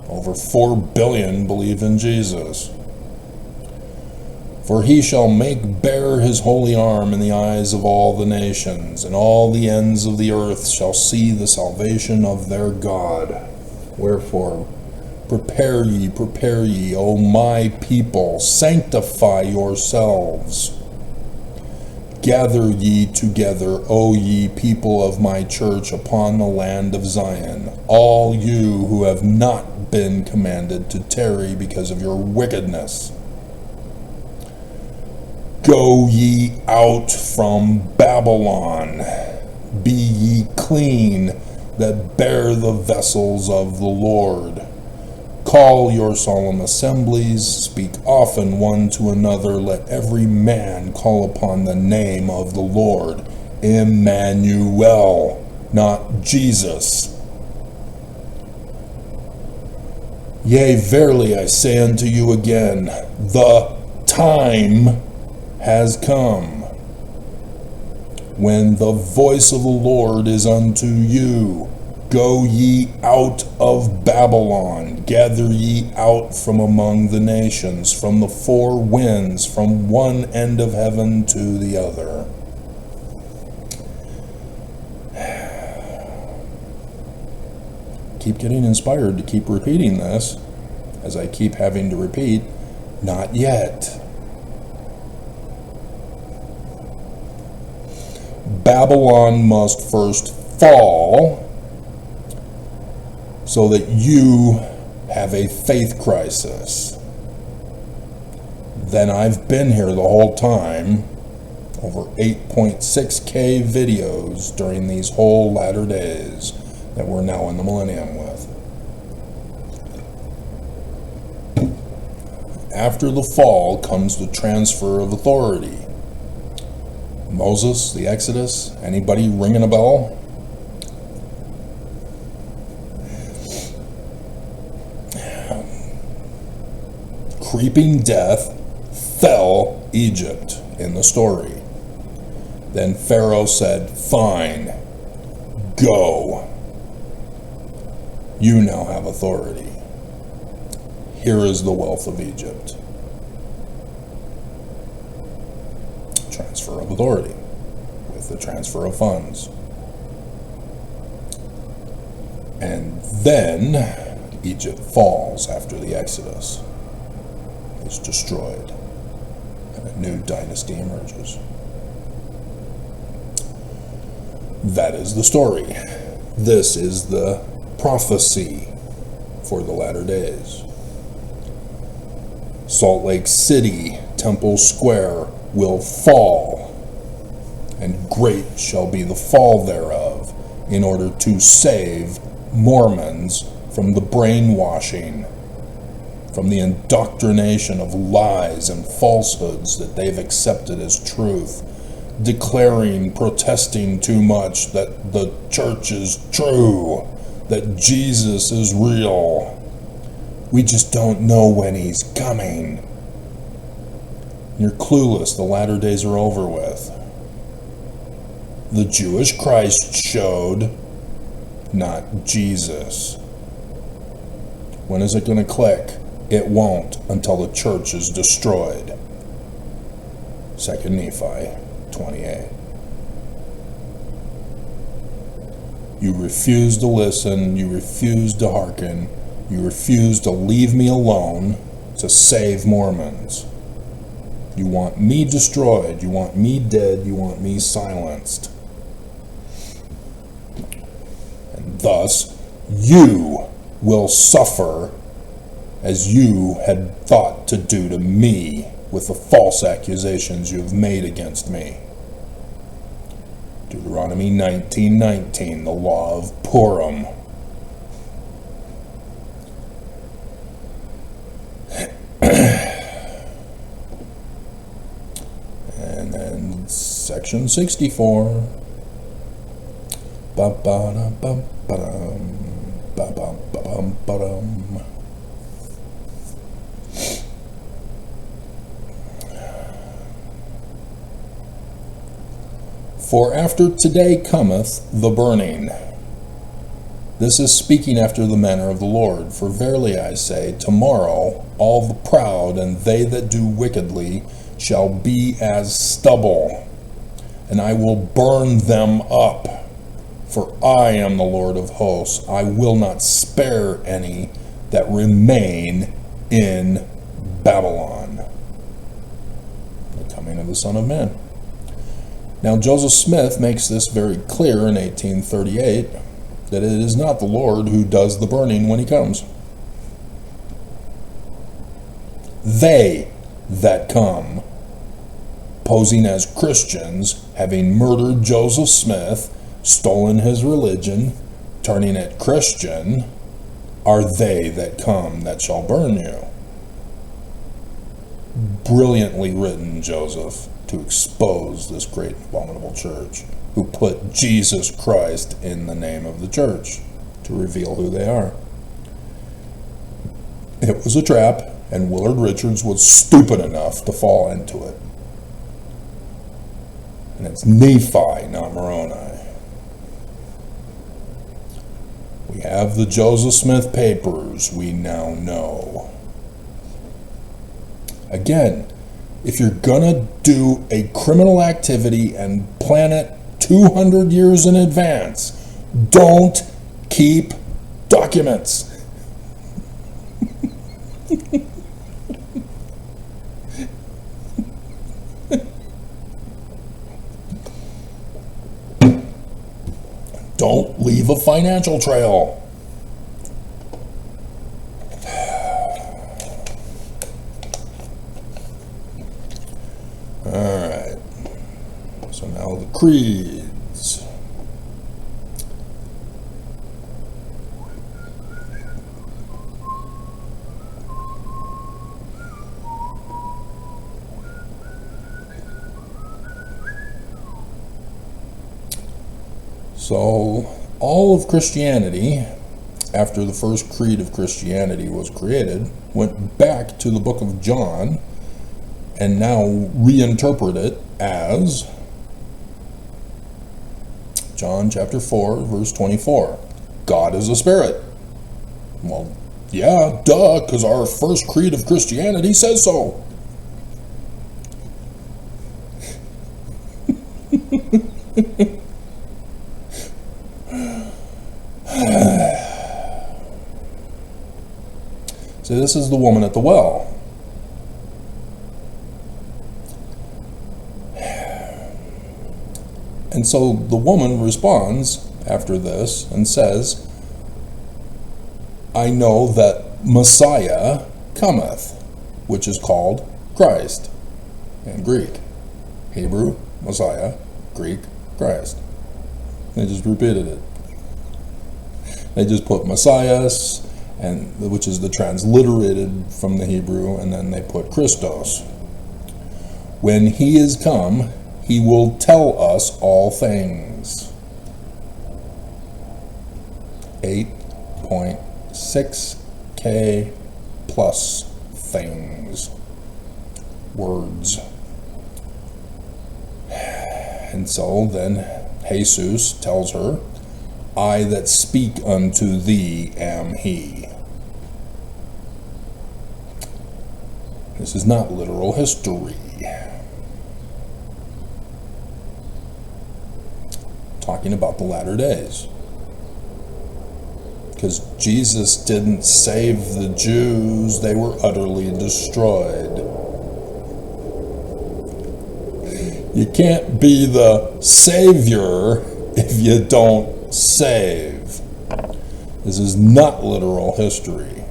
Over 4 billion believe in Jesus. For he shall make bare his holy arm in the eyes of all the nations, and all the ends of the earth shall see the salvation of their God. Wherefore, prepare ye, O my people, sanctify yourselves. Gather ye together, O ye people of my church, upon the land of Zion, all you who have not been commanded to tarry because of your wickedness. Go ye out from Babylon, be ye clean that bear the vessels of the Lord. Call your solemn assemblies, speak often one to another, let every man call upon the name of the Lord. Immanuel, not Jesus. Yea, verily I say unto you again, the time has come when the voice of the Lord is unto you. Go ye out of Babylon, gather ye out from among the nations, from the four winds, from one end of heaven to the other. Keep getting inspired to keep repeating this, as I keep having to repeat, not yet. Babylon must first fall so that you have a faith crisis. Then I've been here the whole time, over 8.6K videos during these whole latter days that we're now in the millennium with. After the fall comes the transfer of authority. Moses, the Exodus, anybody ringing a bell? Creeping death fell Egypt in the story. Then Pharaoh said, fine, go. You now have authority. Here is the wealth of Egypt. Transfer of authority with the transfer of funds. And then Egypt falls after the Exodus. It's destroyed, and a new dynasty emerges. That is the story. This is the prophecy for the latter days. Salt Lake City, Temple Square, will fall, and great shall be the fall thereof, in order to save Mormons from the brainwashing, from the indoctrination of lies and falsehoods that they've accepted as truth, declaring, protesting too much that the church is true, that Jesus is real. We just don't know when he's coming. You're clueless. The latter days are over with. The Jewish Christ showed, not Jesus. When is it going to click? It won't until the church is destroyed. 2 Nephi 28. You refuse to listen. You refuse to hearken. You refuse to leave me alone to save Mormons. You want me destroyed. You want me dead. You want me silenced. And thus, you will suffer as you had thought to do to me with the false accusations you have made against me. Deuteronomy 19:19, the law of Purim. And then section 64. Ba-ba-da-bum-ba-dum, ba-bum-ba-bum-ba-dum. For after today cometh the burning, This is speaking after the manner of the Lord. For verily I say, tomorrow all the proud and they that do wickedly shall be as stubble, and I will burn them up. For I am the Lord of hosts. I will not spare any that remain in Babylon. The coming of the Son of Man. Now Joseph Smith makes this very clear in 1838, that it is not the Lord who does the burning when he comes. They that come, posing as Christians, having murdered Joseph Smith, stolen his religion, turning it Christian, are they that come that shall burn you. Brilliantly written, Joseph, to expose this great abominable church, who put Jesus Christ in the name of the church, to reveal who they are. It was a trap, and Willard Richards was stupid enough to fall into it. And it's Nephi, not Moroni. We have the Joseph Smith papers, we now know. Again, if you're gonna do a criminal activity and plan it 200 years in advance, don't keep documents. Don't leave a financial trail. Alright, so now the creeds. So all of Christianity, after the first creed of Christianity was created, went back to the book of John and now reinterpret it as John chapter 4, verse 24. God is a spirit. Well, yeah, duh, because our first creed of Christianity says so. So this is the woman at the well. And so the woman responds after this and says, I know that Messiah cometh, which is called Christ in Greek. Hebrew, Messiah, Greek, Christ. They just repeated it. They just put Messiah, and which is the transliterated from the Hebrew, and then they put Christos. When he is come, he will tell us all things. 8.6K plus things. Words. And so then Jesus tells her, I that speak unto thee am he. This is not literal history. Talking about the latter days. Because Jesus didn't save the Jews, they were utterly destroyed. You can't be the Savior if you don't save. This is not literal history.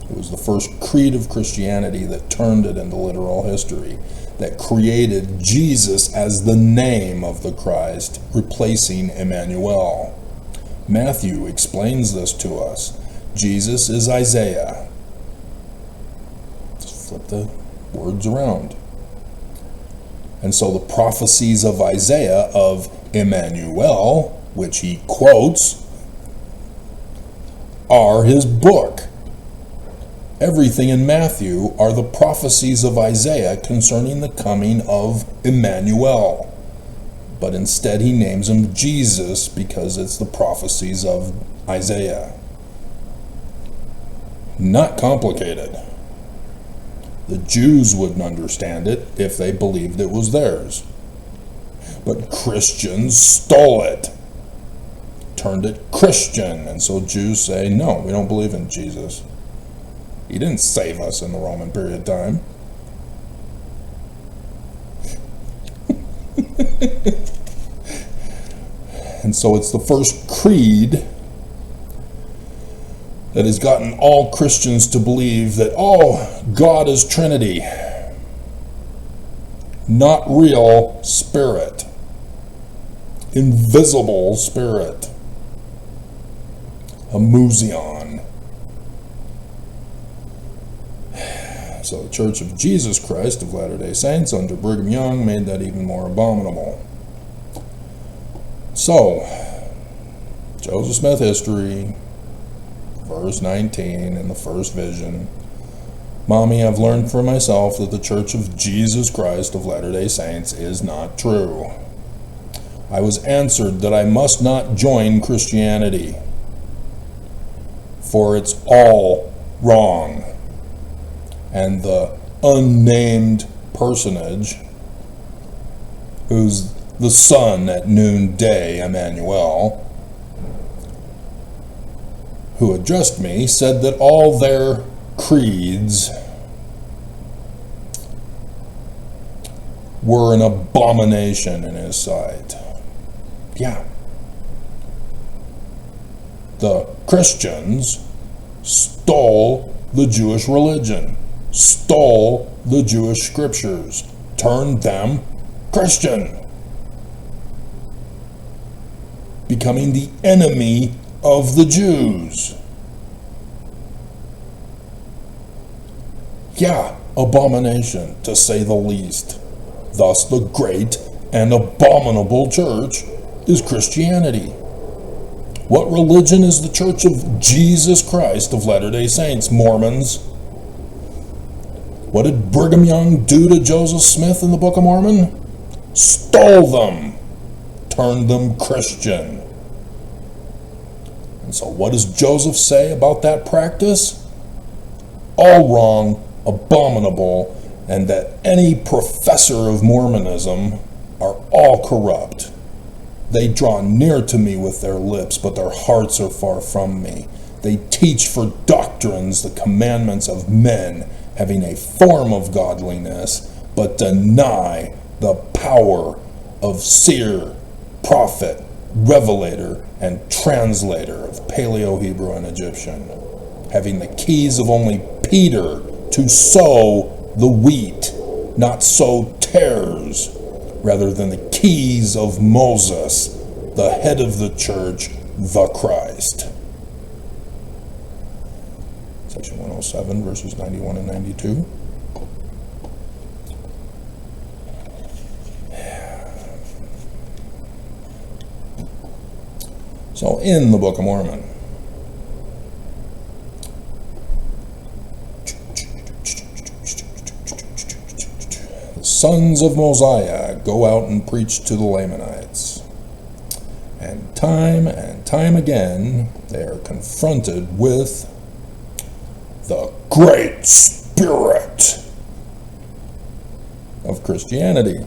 It was the first creed of Christianity that turned it into literal history, that created Jesus as the name of the Christ, replacing Emmanuel. Matthew explains this to us. Jesus is Isaiah. Just flip the words around. And so the prophecies of Isaiah of Emmanuel, which he quotes, are his book. Everything in Matthew are the prophecies of Isaiah concerning the coming of Emmanuel, but instead he names him Jesus because it's the prophecies of Isaiah. Not complicated. The Jews wouldn't understand it if they believed it was theirs. But Christians stole it, turned it Christian, and so Jews say, no, we don't believe in Jesus. He didn't save us in the Roman period of time. And so it's the first creed that has gotten all Christians to believe that, God is Trinity, not real spirit, invisible spirit, a musion. So the Church of Jesus Christ of Latter-day Saints under Brigham Young made that even more abominable. So, Joseph Smith history, verse 19 in the first vision. Mommy, I've learned for myself that the Church of Jesus Christ of Latter-day Saints is not true. I was answered that I must not join Christianity, for it's all wrong. And the unnamed personage, who's the sun at noonday, IMMANUEL, who addressed me, said that all their creeds were an abomination in his sight. Yeah. The Christians stole the Jewish religion, stole the Jewish scriptures, turned them Christian, becoming the enemy of the Jews. Yeah, abomination, to say the least. Thus, the great and abominable church is Christianity. What religion is the Church of Jesus Christ of Latter-day Saints, Mormons? What did Brigham Young do to Joseph Smith in the Book of Mormon? Stole them, turned them Christian. And so what does Joseph say about that practice? All wrong, abominable, and that any professor of Mormonism are all corrupt. They draw near to me with their lips, but their hearts are far from me. They teach for doctrines the commandments of men, having a form of godliness, but deny the power of seer, prophet, revelator, and translator of Paleo-Hebrew and Egyptian, having the keys of only Peter to sow the wheat, not sow tares, rather than the keys of Moses, the head of the church, the Christ. Section 107, verses 91 and 92. So in the Book of Mormon, the sons of Mosiah go out and preach to the Lamanites. And time again, they are confronted with the Great Spirit of Christianity.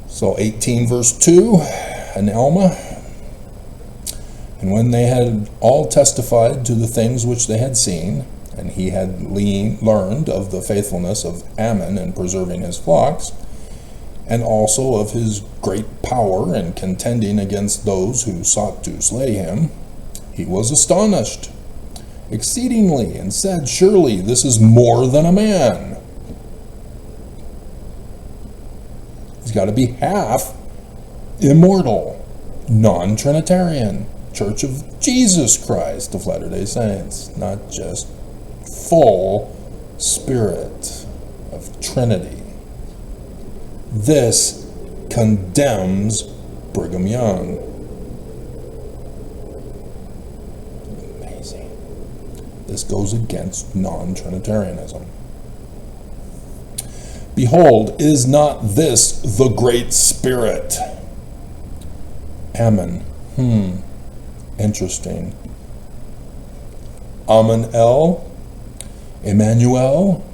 So 18 verse 2, and Alma, and when they had all testified to the things which they had seen, and he had learned of the faithfulness of Ammon in preserving his flocks, and also of his great power in contending against those who sought to slay him, he was astonished exceedingly, and said, surely this is more than a man. He's got to be half immortal, non-Trinitarian, Church of Jesus Christ of Latter-day Saints, not just full spirit of Trinity. This condemns Brigham Young. Amazing. This goes against non-Trinitarianism. Behold, is not this the Great Spirit? Ammon. Interesting. IMMANUEL? IMMANUEL?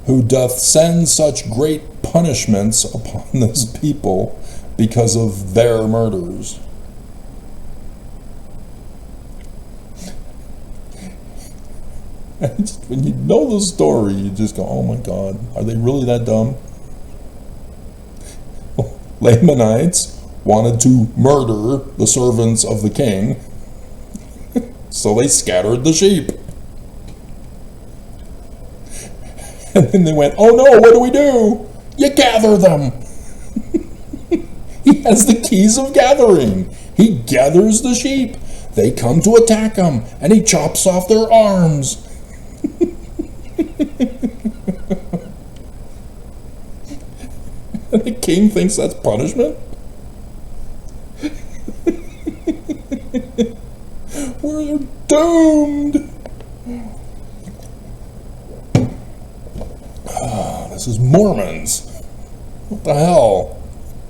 Who doth send such great punishments upon this people because of their murders. When you know the story, you just go, oh my God, are they really that dumb? Lamanites wanted to murder the servants of the king, so they scattered the sheep. And then they went, oh no, what do? You gather them. He has the keys of gathering. He gathers the sheep. They come to attack him, and he chops off their arms. And the king thinks that's punishment? We're doomed. This is Mormons. What the hell?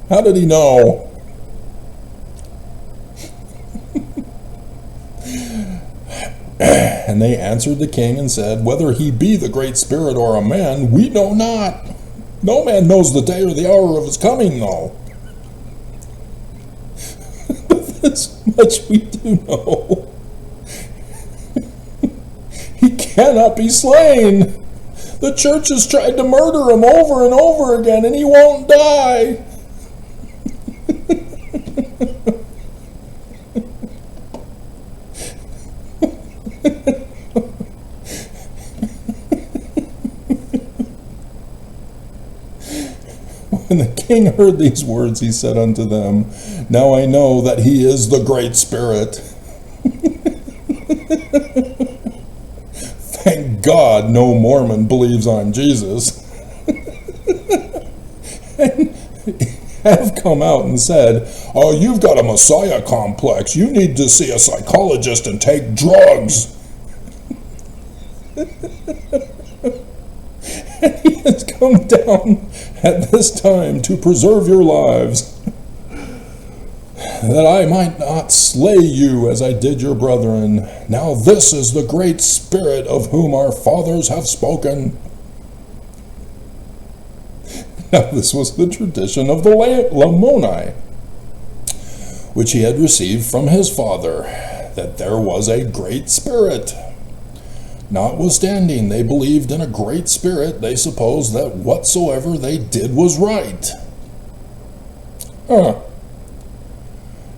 How did he know? And they answered the king and said, whether he be the Great Spirit or a man, we know not. No man knows the day or the hour of his coming, though. This much we do know. He cannot be slain. The church has tried to murder him over and over again, and he won't die. When the king heard these words, he said unto them, now I know that he is the Great Spirit. Thank God no Mormon believes I'm Jesus. And have come out and said, oh, you've got a Messiah complex. You need to see a psychologist and take drugs. And he has come down at this time to preserve your lives, that I might not slay you as I did your brethren. Now this is the Great Spirit of whom our fathers have spoken. Now this was the tradition of the Lamoni, which he had received from his father, that there was a Great Spirit. Notwithstanding they believed in a Great Spirit, they supposed that whatsoever they did was right.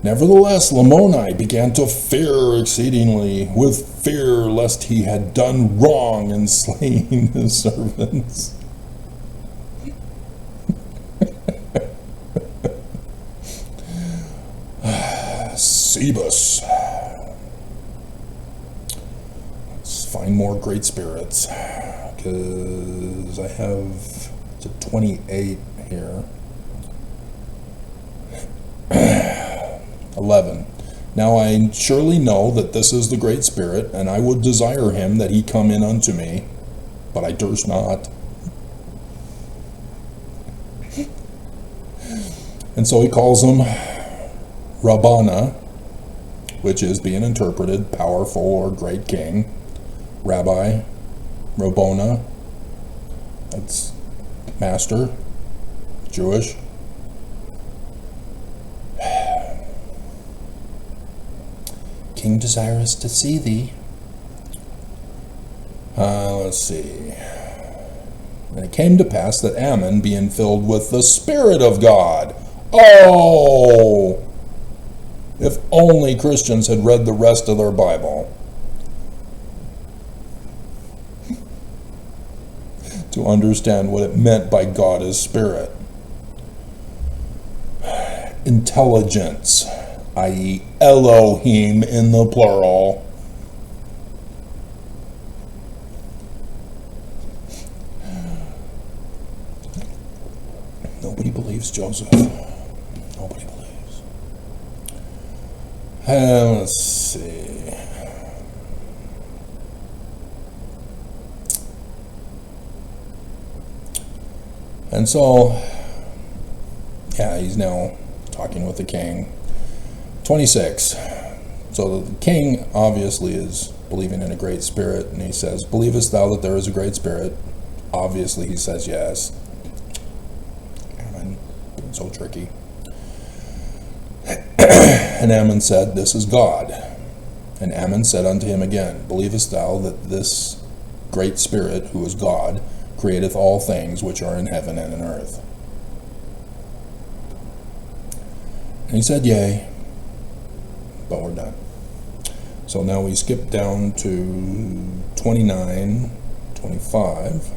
Nevertheless, Lamoni began to fear exceedingly, with fear lest he had done wrong in slaying his servants. Sebus. Let's find more Great Spirits, because I have to 28 here. 11. Now I surely know that this is the Great Spirit, and I would desire him that he come in unto me, but I durst not. And so he calls him Rabbana, which is being interpreted powerful or great king. Rabbi, Rabbona, that's master, Jewish. King desirous to see thee. Let's see. And it came to pass that Ammon, being filled with the Spirit of God. Oh! If only Christians had read the rest of their Bible to understand what it meant by God as Spirit. Intelligence, i.e. Elohim in the plural. Nobody believes Joseph. Nobody believes. Let's see. And so, yeah, he's now talking with the king. 26. So the king obviously is believing in a great spirit, and he says, "Believest thou that there is a great spirit?" Obviously he says yes. Ammon, being so tricky. And Ammon said, "This is God." And Ammon said unto him again, "Believest thou that this great spirit, who is God, createth all things which are in heaven and in earth?" And he said, "Yea." But we're done. So now we skip down to 29, 25,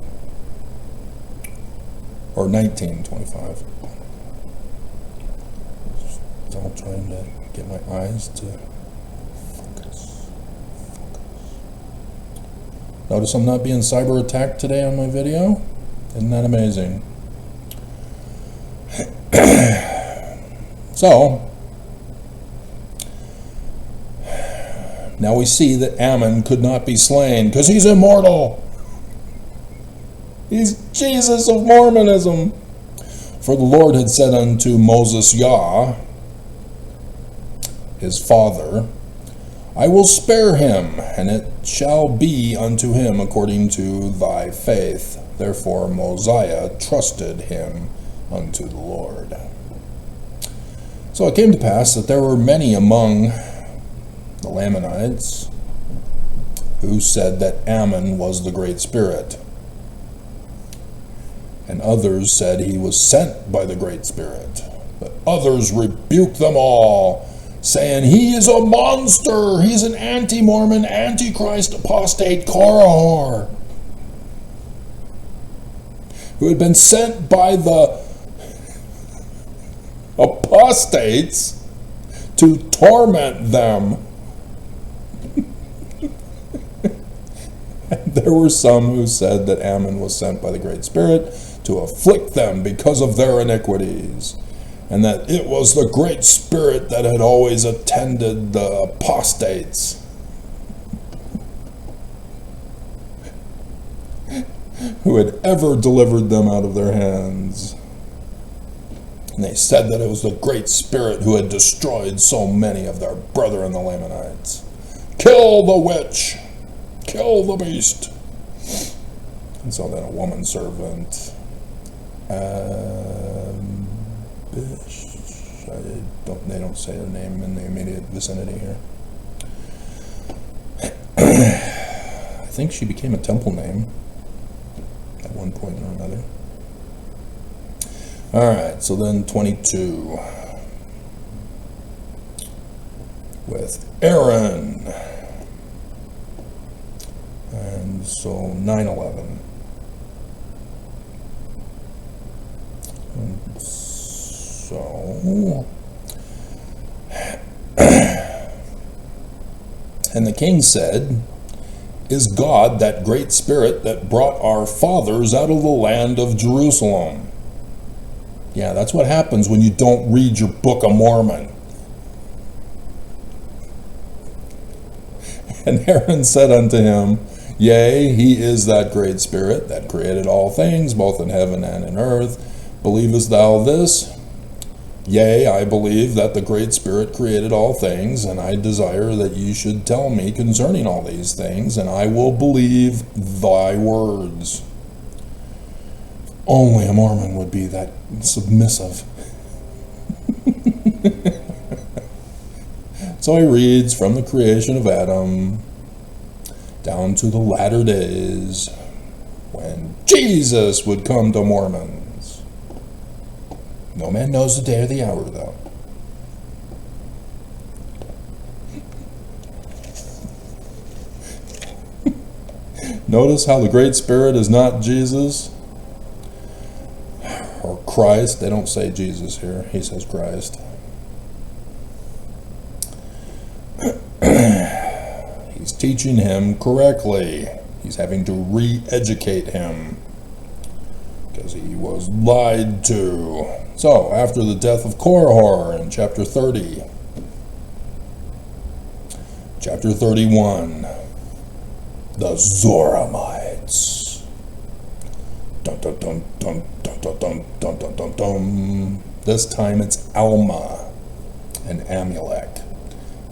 or 19, 25. So I'm trying to get my eyes to focus. Notice I'm not being cyber attacked today on my video. Isn't that amazing? So, now we see that Ammon could not be slain because he's immortal. He's Jesus of Mormonism. For the Lord had said unto Moses, Yah, his father, "I will spare him, and it shall be unto him according to thy faith." Therefore Mosiah trusted him unto the Lord. So it came to pass that there were many among the Lamanites who said that Ammon was the Great Spirit, and others said he was sent by the Great Spirit. But others rebuked them all, saying, "He is a monster. He's an anti-Mormon, antichrist, apostate, Korahor, who had been sent by the apostates to torment them." And there were some who said that Ammon was sent by the Great Spirit to afflict them because of their iniquities, and that it was the Great Spirit that had always attended the apostates, who had ever delivered them out of their hands. And they said that it was the Great Spirit who had destroyed so many of their brethren the Lamanites. "Kill the witch! Kill the beast!" And so then a woman servant, they don't say her name in the immediate vicinity here. I think she became a temple name at one point or another. Alright, so then 22. With Aaron. And so 9/11. And so and the king said, "Is God that Great Spirit that brought our fathers out of the land of Jerusalem?" Yeah, that's what happens when you don't read your Book of Mormon. And Aaron said unto him, "Yea, he is that Great Spirit that created all things, both in heaven and in earth. Believest thou this?" "Yea, I believe that the Great Spirit created all things, and I desire that ye should tell me concerning all these things, and I will believe thy words." Only a Mormon would be that submissive. So he reads from the creation of Adam down to the latter days when Jesus would come to Mormons. No man knows the day or the hour, though. Notice how the Great Spirit is not Jesus or Christ. They don't say Jesus here. He says Christ. He's teaching him correctly. He's having to re-educate him because he was lied to. So, after the death of Korahor in chapter 30, chapter 31, the Zoramites. Dun, dun, dun, dun, dun, dun, dun, dun, dun, dun, dun, dun. This time it's Alma and Amulek.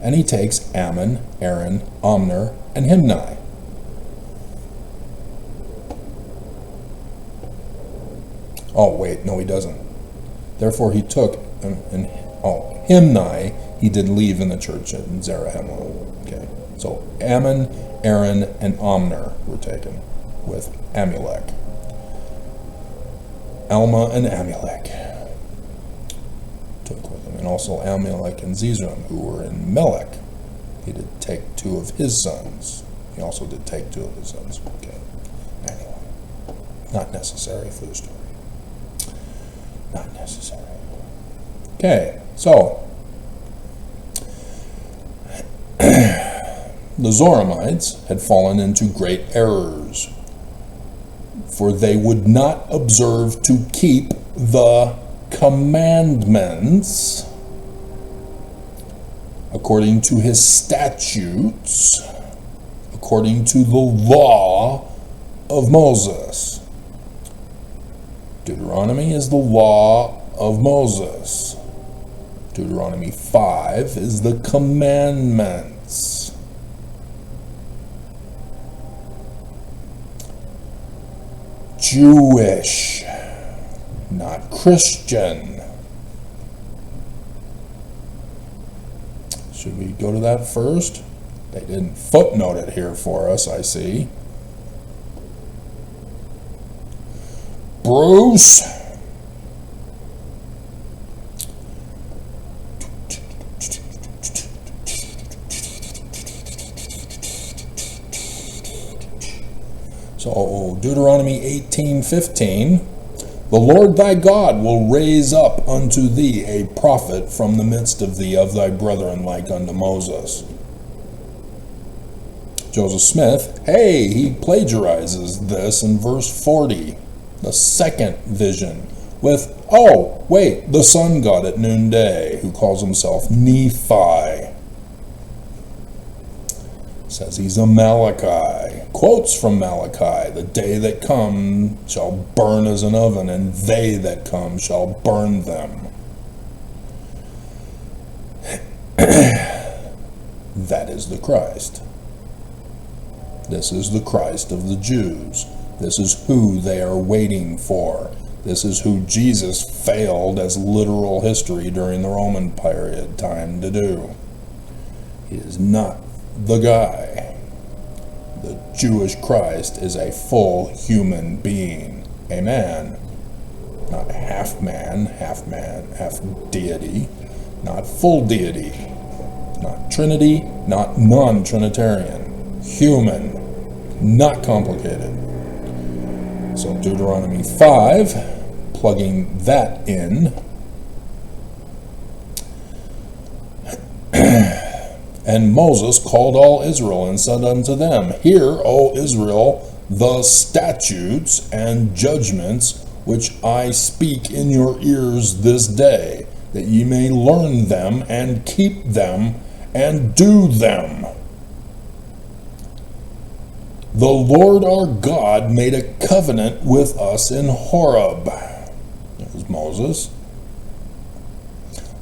And he takes Ammon, Aaron, Omner, and Himni. Oh, wait, no, he doesn't. Therefore, he took, Himni, he did leave in the church in Zarahemla. Okay, so Ammon, Aaron, and Omner were taken with Amulek. Alma and Amulek took with him, and also Amulek and Zizram, who were in Melech. He did take 2 of his sons. He also did take 2 of his sons. Okay, anyway, not necessary for the story. Not necessary. Okay, so the Zoramites had fallen into great errors, for they would not observe to keep the commandments according to his statutes, according to the law of Moses. Deuteronomy is the law of Moses. Deuteronomy 5 is the commandments. Jewish, not Christian. Should we go to that first? They didn't footnote it here for us, I see. Bruce. So Deuteronomy 18:15, the Lord thy God will raise up unto thee a prophet from the midst of thee of thy brethren like unto Moses. Joseph Smith, he plagiarizes this in verse 40, the second vision, with, the sun god at noonday, who calls himself Nephi. Says he's a Malachi. Quotes from Malachi, the day that come shall burn as an oven, and they that come shall burn them. That is the Christ. This is the Christ of the Jews. This is who they are waiting for. This is who Jesus failed as literal history during the Roman period time to do. He is not the guy. The Jewish Christ is a full human being, a man, not half man, half deity, not full deity, not Trinity, not non-Trinitarian, human, not complicated. So Deuteronomy 5, plugging that in. And Moses called all Israel and said unto them, Hear, O Israel, the statutes and judgments which I speak in your ears this day, that ye may learn them and keep them and do them. The Lord our God made a covenant with us in Horeb. That was Moses.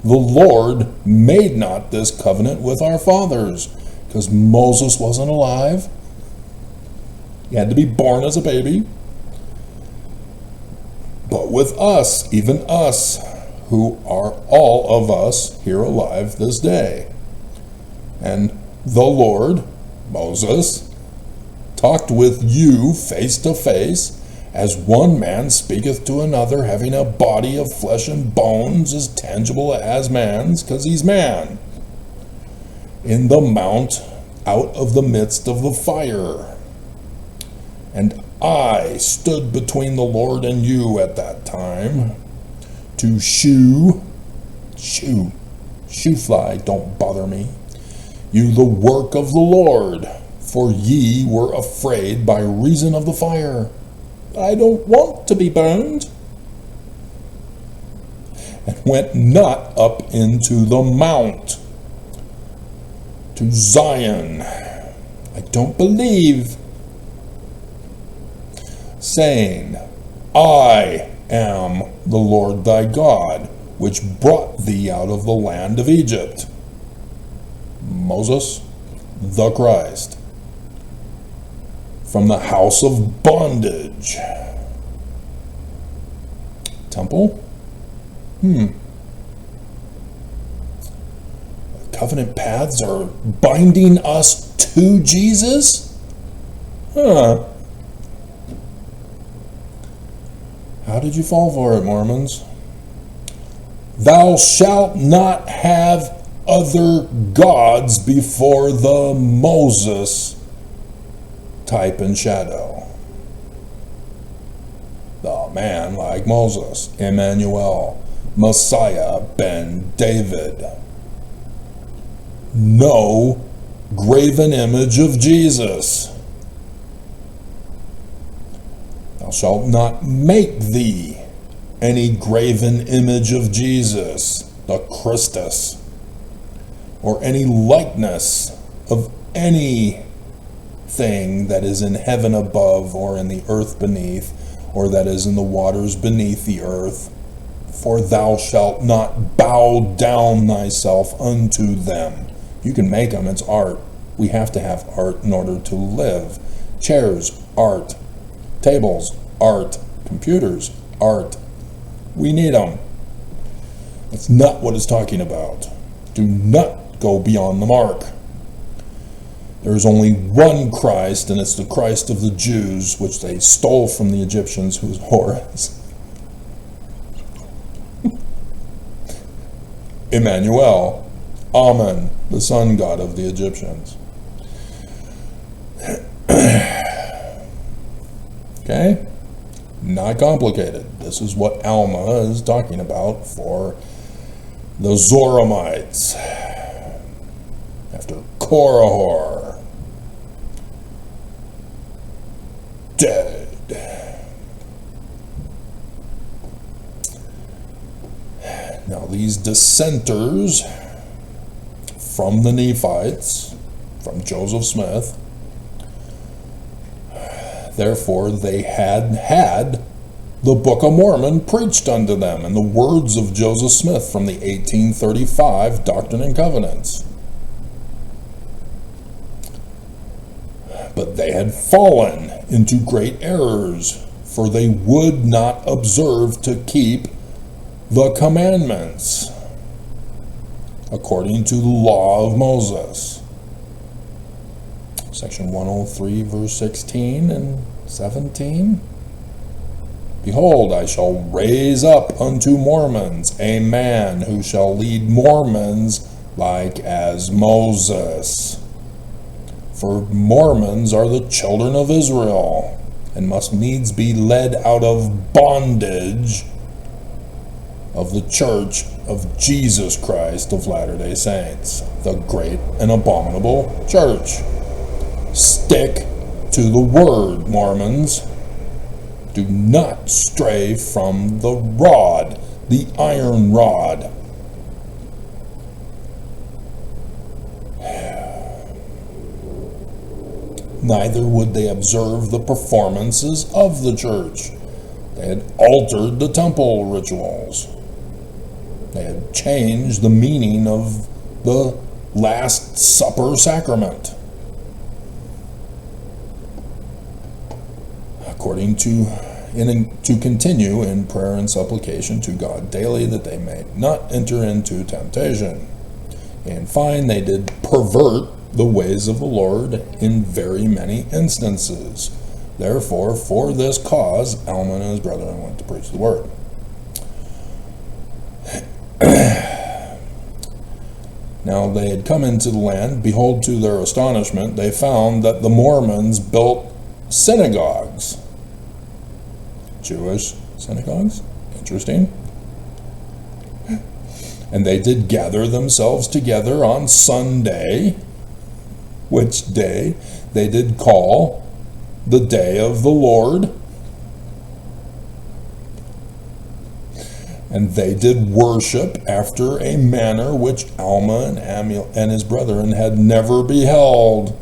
The Lord made not this covenant with our fathers, because Moses wasn't alive. He had to be born as a baby. But with us, even us, who are all of us here alive this day. And the Lord, Moses, talked with you face to face, as one man speaketh to another, having a body of flesh and bones as tangible as man's, because he's man, in the mount out of the midst of the fire. And I stood between the Lord and you at that time, to shew fly, don't bother me, you the work of the Lord, for ye were afraid by reason of the fire. I don't want to be burned. And went not up into the mount to Zion. I don't believe. Saying, I am the Lord thy God, which brought thee out of the land of Egypt. Moses, the Christ, from the house of bondage. Temple? Covenant paths are binding us to Jesus? Huh. How did you fall for it, Mormons? Thou shalt not have other gods before the Moses type and shadow. The man like Moses, Emmanuel, Messiah, Ben David. No graven image of Jesus. Thou shalt not make thee any graven image of Jesus, the Christus, or any likeness of anything that is in heaven above, or in the earth beneath, or that is in the waters beneath the earth. For thou shalt not bow down thyself unto them. You can make them, it's art. We have to have art in order to live. Chairs, art. Tables, art. Computers, art. We need them. That's not what it's talking about. Do not go beyond the mark. There is only one Christ, and it's the Christ of the Jews, which they stole from the Egyptians, whose Horus. Emmanuel, Amen, the sun god of the Egyptians. Okay? Not complicated. This is what Alma is talking about for the Zoramites. After Korihor, dead. Now these dissenters from the Nephites, from Joseph Smith, therefore they had the Book of Mormon preached unto them in the words of Joseph Smith from the 1835 Doctrine and Covenants. But they had fallen into great errors, for they would not observe to keep the commandments according to the law of Moses. Section 103, verse 16 and 17. Behold, I shall raise up unto Mormons a man who shall lead Mormons like as Moses. For Mormons are the children of Israel, and must needs be led out of bondage of the Church of Jesus Christ of Latter-day Saints, the great and abominable church. Stick to the word, Mormons. Do not stray from the rod, the iron rod. Neither would they observe the performances of the church. They had altered the temple rituals. They had changed the meaning of the Last Supper sacrament. According to continue in prayer and supplication to God daily, that they may not enter into temptation. In fine, they did pervert the ways of the Lord in very many instances. Therefore, for this cause, Alma and his brethren went to preach the word. Now they had come into the land. Behold, to their astonishment, they found that the Mormons built synagogues. Jewish synagogues? Interesting. And they did gather themselves together on Sunday, which day they did call the day of the Lord. And they did worship after a manner which Alma and his brethren had never beheld.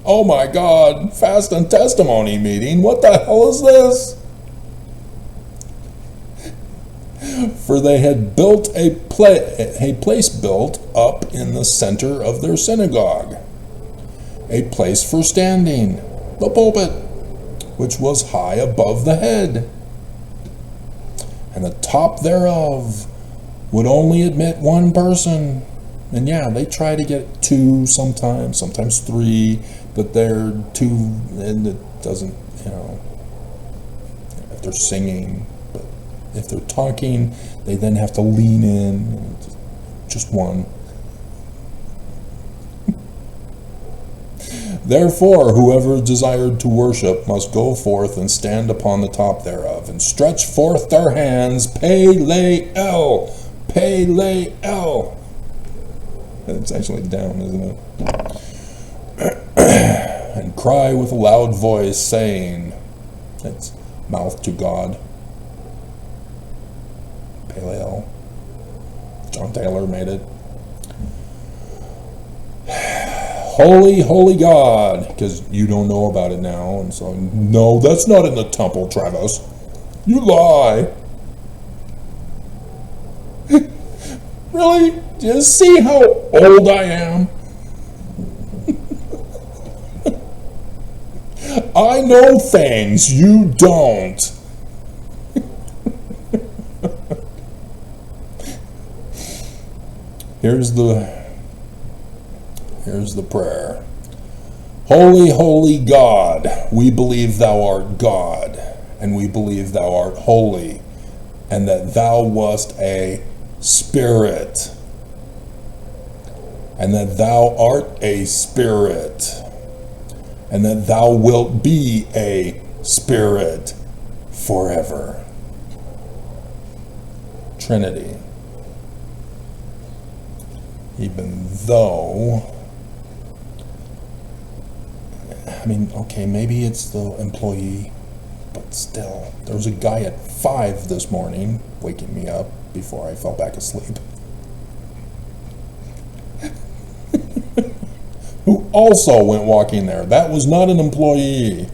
Oh my God, fast and testimony meeting, what the hell is this? For they had built a place built up in the center of their synagogue, a place for standing, the pulpit, which was high above the head, and the top thereof would only admit one person. And yeah, they try to get two sometimes three, but they're two, and it doesn't, if they're singing. But if they're talking, they then have to lean in, just one. Therefore, whoever desired to worship must go forth and stand upon the top thereof, and stretch forth their hands, Pele-el. It's actually down, isn't it? And cry with a loud voice, saying, it's mouth to God. Pele-el. John Taylor made it. Holy, holy God, because you don't know about it now, and so, no, that's not in the temple, Travis. You lie. Really? Do you see how old I am? I know things you don't. Here's the prayer. Holy, holy God, we believe thou art God, and we believe thou art holy, and that thou wast a spirit, and that thou art a spirit, and that thou wilt be a spirit forever. Trinity. Even though, okay, maybe it's the employee, but still, there was a guy at 5 this morning waking me up before I fell back asleep, who also went walking there. That was not an employee.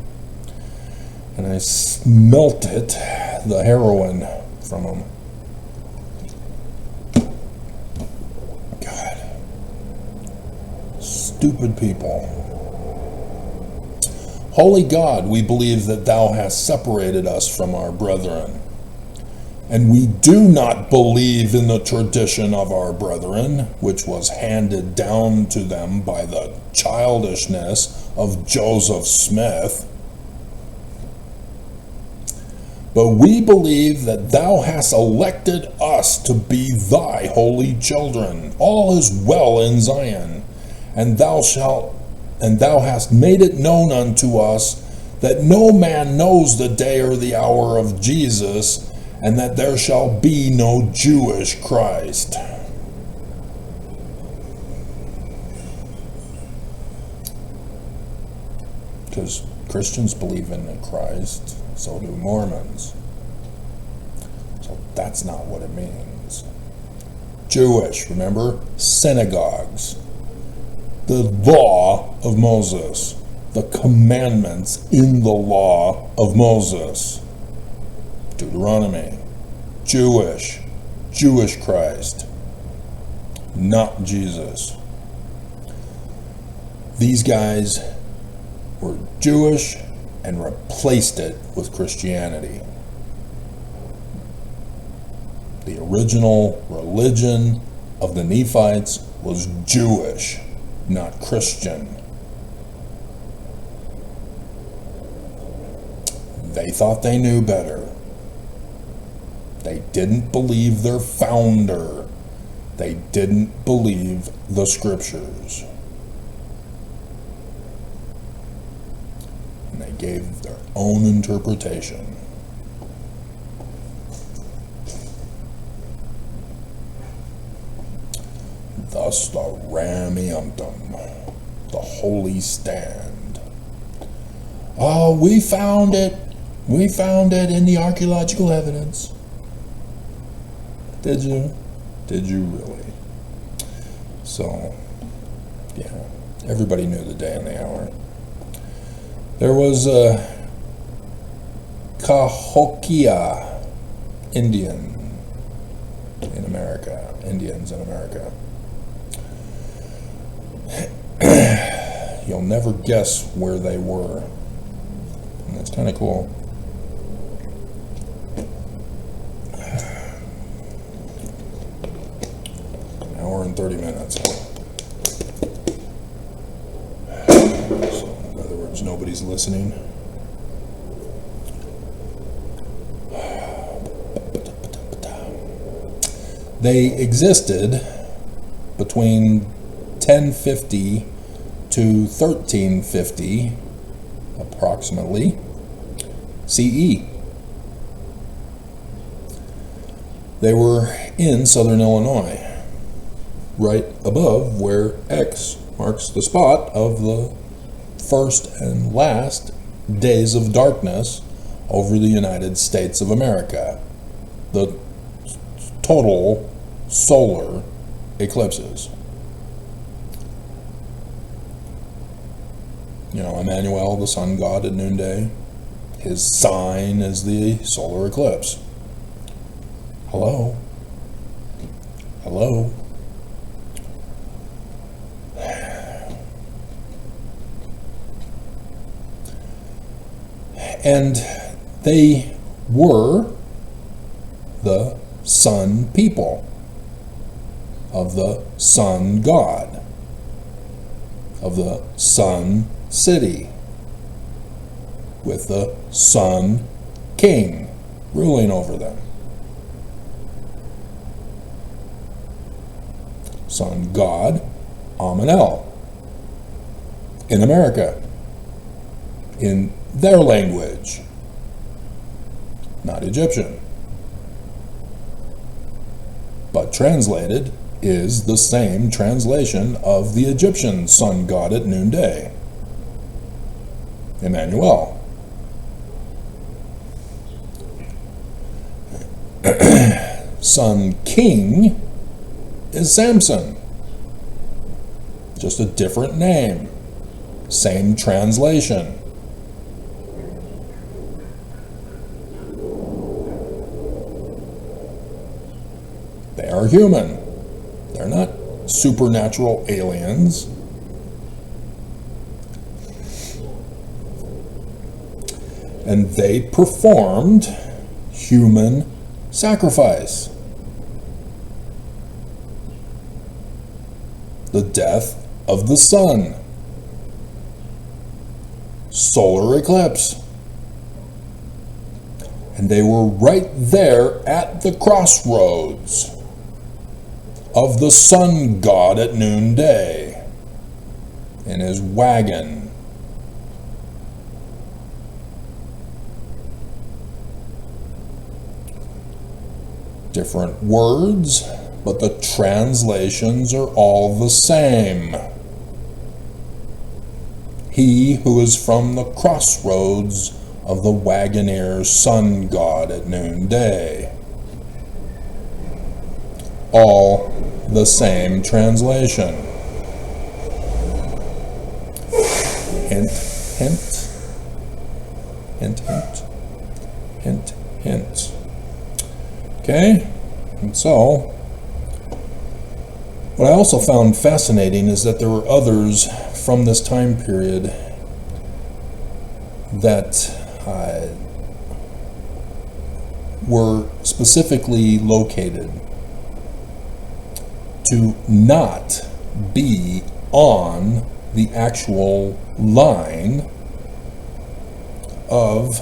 And I smelt it, the heroin from him. God. Stupid people. Holy God, we believe that thou hast separated us from our brethren. And we do not believe in the tradition of our brethren, which was handed down to them by the childishness of Joseph Smith. But we believe that thou hast elected us to be thy holy children. All is well in Zion, and thou hast made it known unto us that no man knows the day or the hour of Jesus, and that there shall be no Jewish Christ. Because Christians believe in a Christ, so do Mormons. So that's not what it means. Jewish, remember? Synagogues. The law of Moses. The commandments in the law of Moses. Deuteronomy. Jewish Christ, not Jesus. These guys were Jewish and replaced it with Christianity. The original religion of the Nephites was Jewish, not Christian. They thought they knew better. They didn't believe their founder. They didn't believe the scriptures. And they gave their own interpretation. Thus the Rameumptum, the holy stand. Oh, we found it. We found it in the archaeological evidence. Did you? Did you really? So, yeah, everybody knew the day and the hour. There was a Cahokia Indian in America, Indians in America. You'll never guess where they were. And that's kind of cool. An hour and 30 minutes. So, in other words, nobody's listening. They existed between 1050 to 1350, approximately, CE. They were in southern Illinois, right above where X marks the spot of the first and last days of darkness over the United States of America. The total solar eclipses. You know, Immanuel, the sun god at noonday, his sign is the solar eclipse. Hello? Hello? And they were the sun people of the sun god, of the sun city, with the sun king ruling over them. Sun god, IMMANUEL, in America, in their language, not Egyptian, but translated is the same translation of the Egyptian sun god at noonday, Emmanuel. Sun king is Samson, just a different name, same translation. They are human. They're not supernatural aliens. And they performed human sacrifice. The death of the sun. Solar eclipse. And they were right there at the crossroads of the sun god at noonday in his wagon. Different words, but the translations are all the same. He who is from the crossroads of the Wagoneer sun god at noonday. All the same translation. Hint, hint, hint, hint, hint, hint. Okay, and so, what I also found fascinating is that there were others from this time period that were specifically located to not be on the actual line of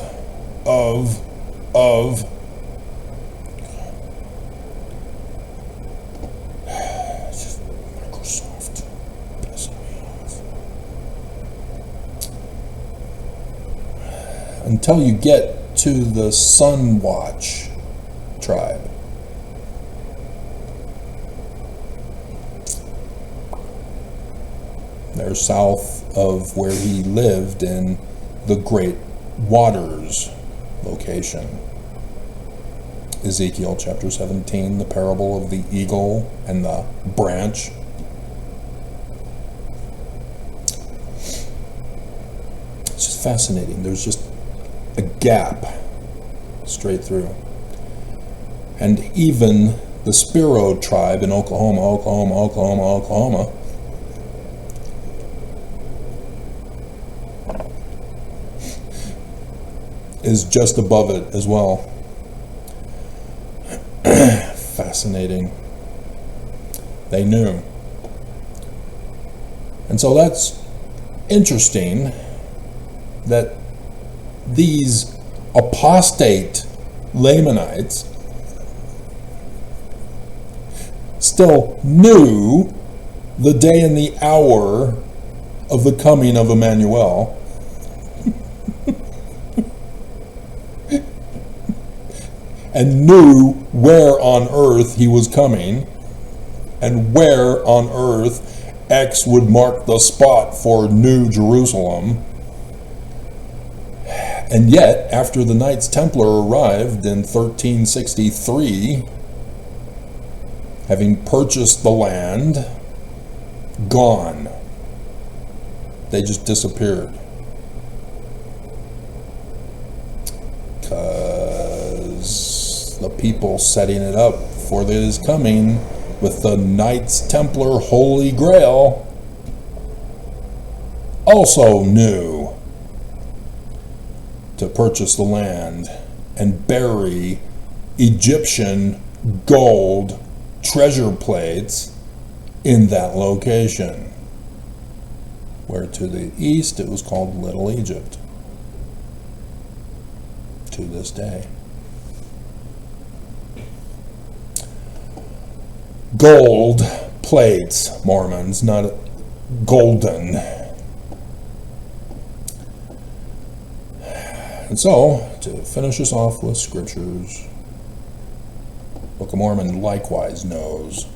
Microsoft pissing me off. Until you get to the Sunwatch tribe. They're south of where he lived in the Great Waters location. Ezekiel chapter 17, the parable of the eagle and the branch. It's just fascinating. There's just a gap straight through. And even the Spiro tribe in Oklahoma, is just above it as well. Fascinating. They knew. And so that's interesting that these apostate Lamanites still knew the day and the hour of the coming of Emmanuel. And knew where on earth he was coming, and where on earth X would mark the spot for New Jerusalem. And yet, after the Knights Templar arrived in 1363, having purchased the land, gone. They just disappeared. Because the people setting it up for his coming with the Knights Templar Holy Grail also knew to purchase the land and bury Egyptian gold treasure plates in that location, where to the east it was called Little Egypt to this day. Gold plates, Mormons, not golden. And so, to finish us off with scriptures, Book of Mormon likewise knows,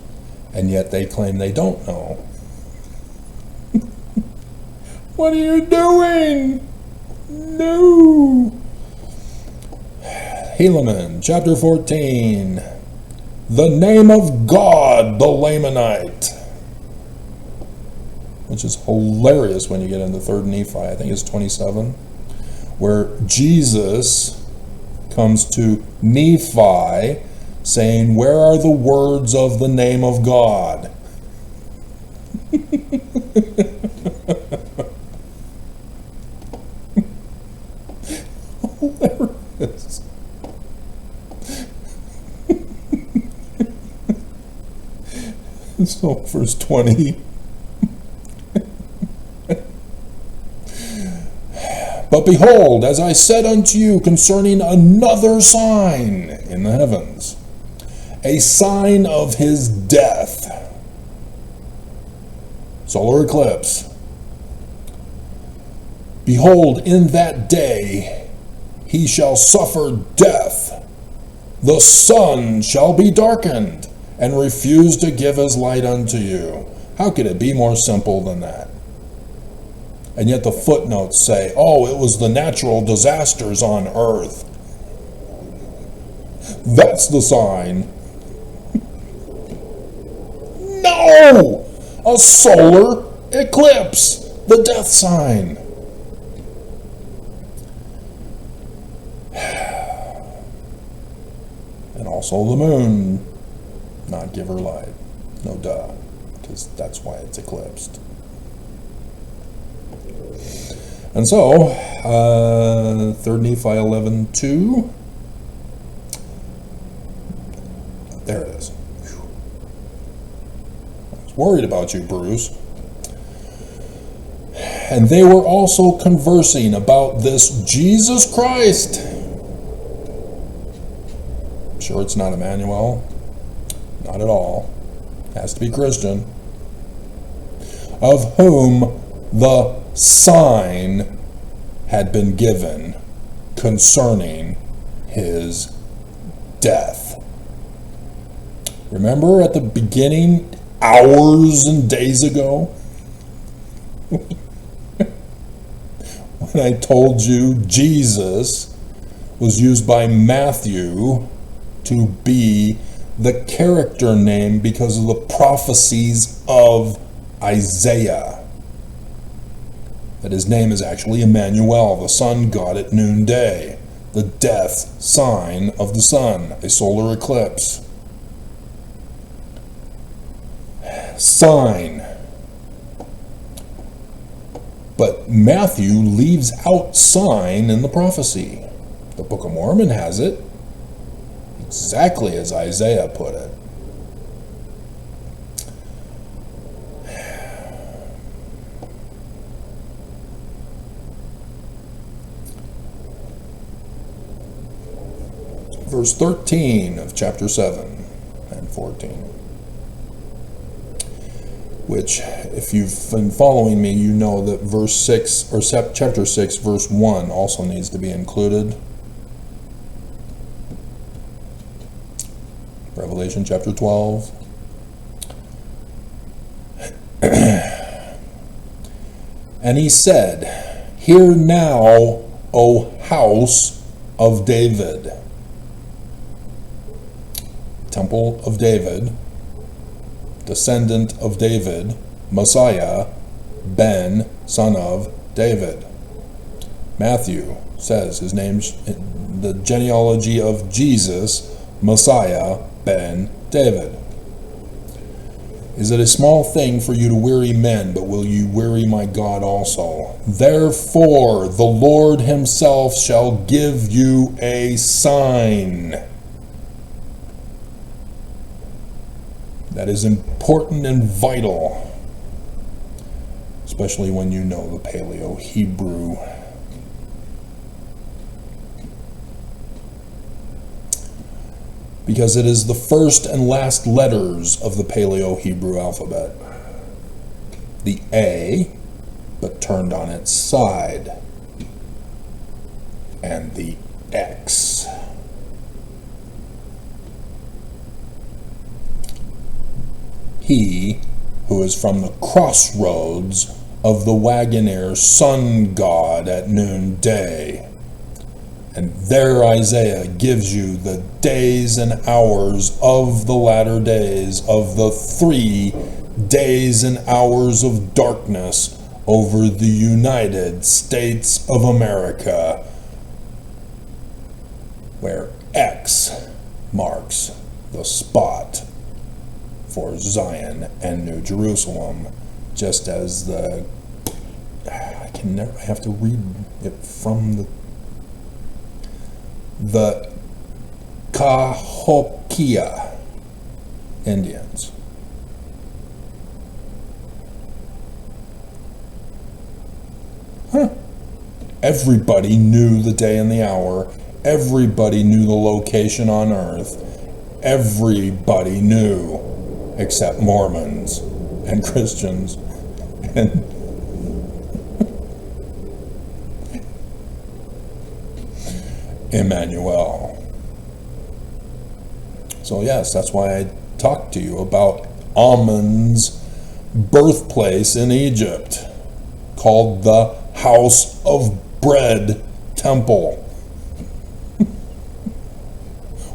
and yet they claim they don't know. What are you doing? No. Helaman, chapter 14. The name of God, the Lamanite. Which is hilarious when you get into 3rd Nephi, I think it's 27, where Jesus comes to Nephi saying, where are the words of the name of God? Hilarious. So, verse 20. But behold, as I said unto you concerning another sign in the heavens, a sign of his death, solar eclipse. Behold, in that day he shall suffer death. The sun shall be darkened, and refuse to give his light unto you. How could it be more simple than that? And yet the footnotes say, oh, it was the natural disasters on earth. That's the sign. No! A solar eclipse, the death sign. And also the moon, not give her light. No duh, because that's why it's eclipsed. And so, 3rd Nephi 11:2. There it is. Whew. I was worried about you, Bruce. And they were also conversing about this Jesus Christ. Sure, it's not Emmanuel. Not at all. Has to be Christian. Of whom the sign had been given concerning his death. Remember at the beginning, hours and days ago, when I told you Jesus was used by Matthew to be the character name because of the prophecies of Isaiah. That his name is actually Emmanuel, the sun god at noonday, the death sign of the sun, a solar eclipse. sign. But Matthew leaves out sign in the prophecy. The Book of Mormon has it, exactly as Isaiah put it. Verse 13 of chapter 7 and 14. Which, if you've been following me, you know that verse 6, or chapter 6, verse 1 also needs to be included. Revelation chapter 12. And he said, "Hear now, O house of David." Temple of David, descendant of David, Messiah, Ben, son of David. Matthew says his name's the genealogy of Jesus, Messiah, Ben, David. Is it a small thing for you to weary men, but will you weary my God also? Therefore the Lord himself shall give you a sign. That is important and vital, especially when you know the Paleo-Hebrew. Because it is the first and last letters of the Paleo-Hebrew alphabet. The A, but turned on its side, and the X. He who is from the crossroads of the Wagoner sun god at noonday. And there Isaiah gives you the days and hours of the latter days, of the 3 days and hours of darkness over the United States of America, where X marks the spot for Zion and New Jerusalem, just as I have to read it from the Cahokia Indians. Everybody knew the day and the hour. Everybody knew the location on earth. Everybody knew, except Mormons and Christians and IMMANUEL. So yes, that's why I talked to you about Ammon's birthplace in Egypt, called the House of Bread Temple,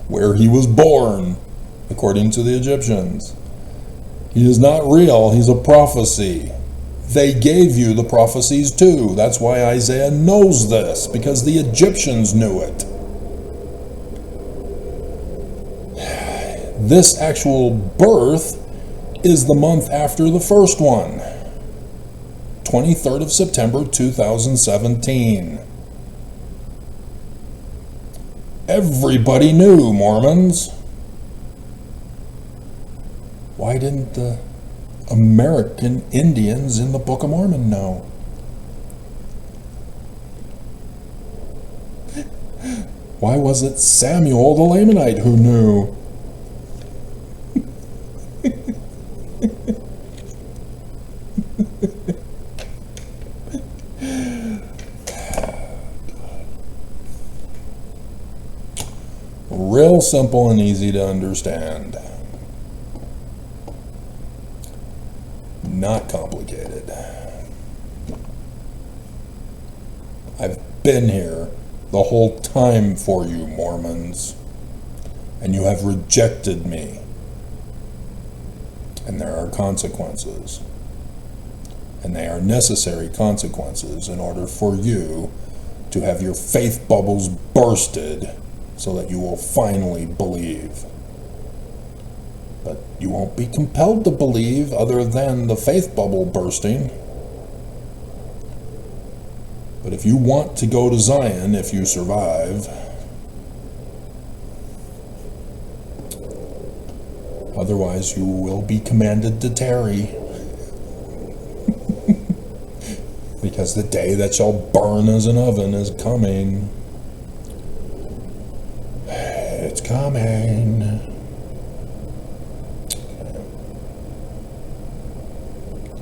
where he was born, according to the Egyptians. He is not real, he's a prophecy. They gave you the prophecies too. That's why Isaiah knows this, because the Egyptians knew it. This actual birth is the month after the first one, 23rd of September 2017. Everybody knew, Mormons. Why didn't the American Indians in the Book of Mormon know? Why was it Samuel the Lamanite who knew? Real simple and easy to understand. Not complicated. I've been here the whole time for you, Mormons, and you have rejected me. And there are consequences. And they are necessary consequences in order for you to have your faith bubbles bursted so that you will finally believe. But you won't be compelled to believe other than the faith bubble bursting. But if you want to go to Zion, if you survive, otherwise you will be commanded to tarry. Because the day that shall burn as an oven is coming. It's coming.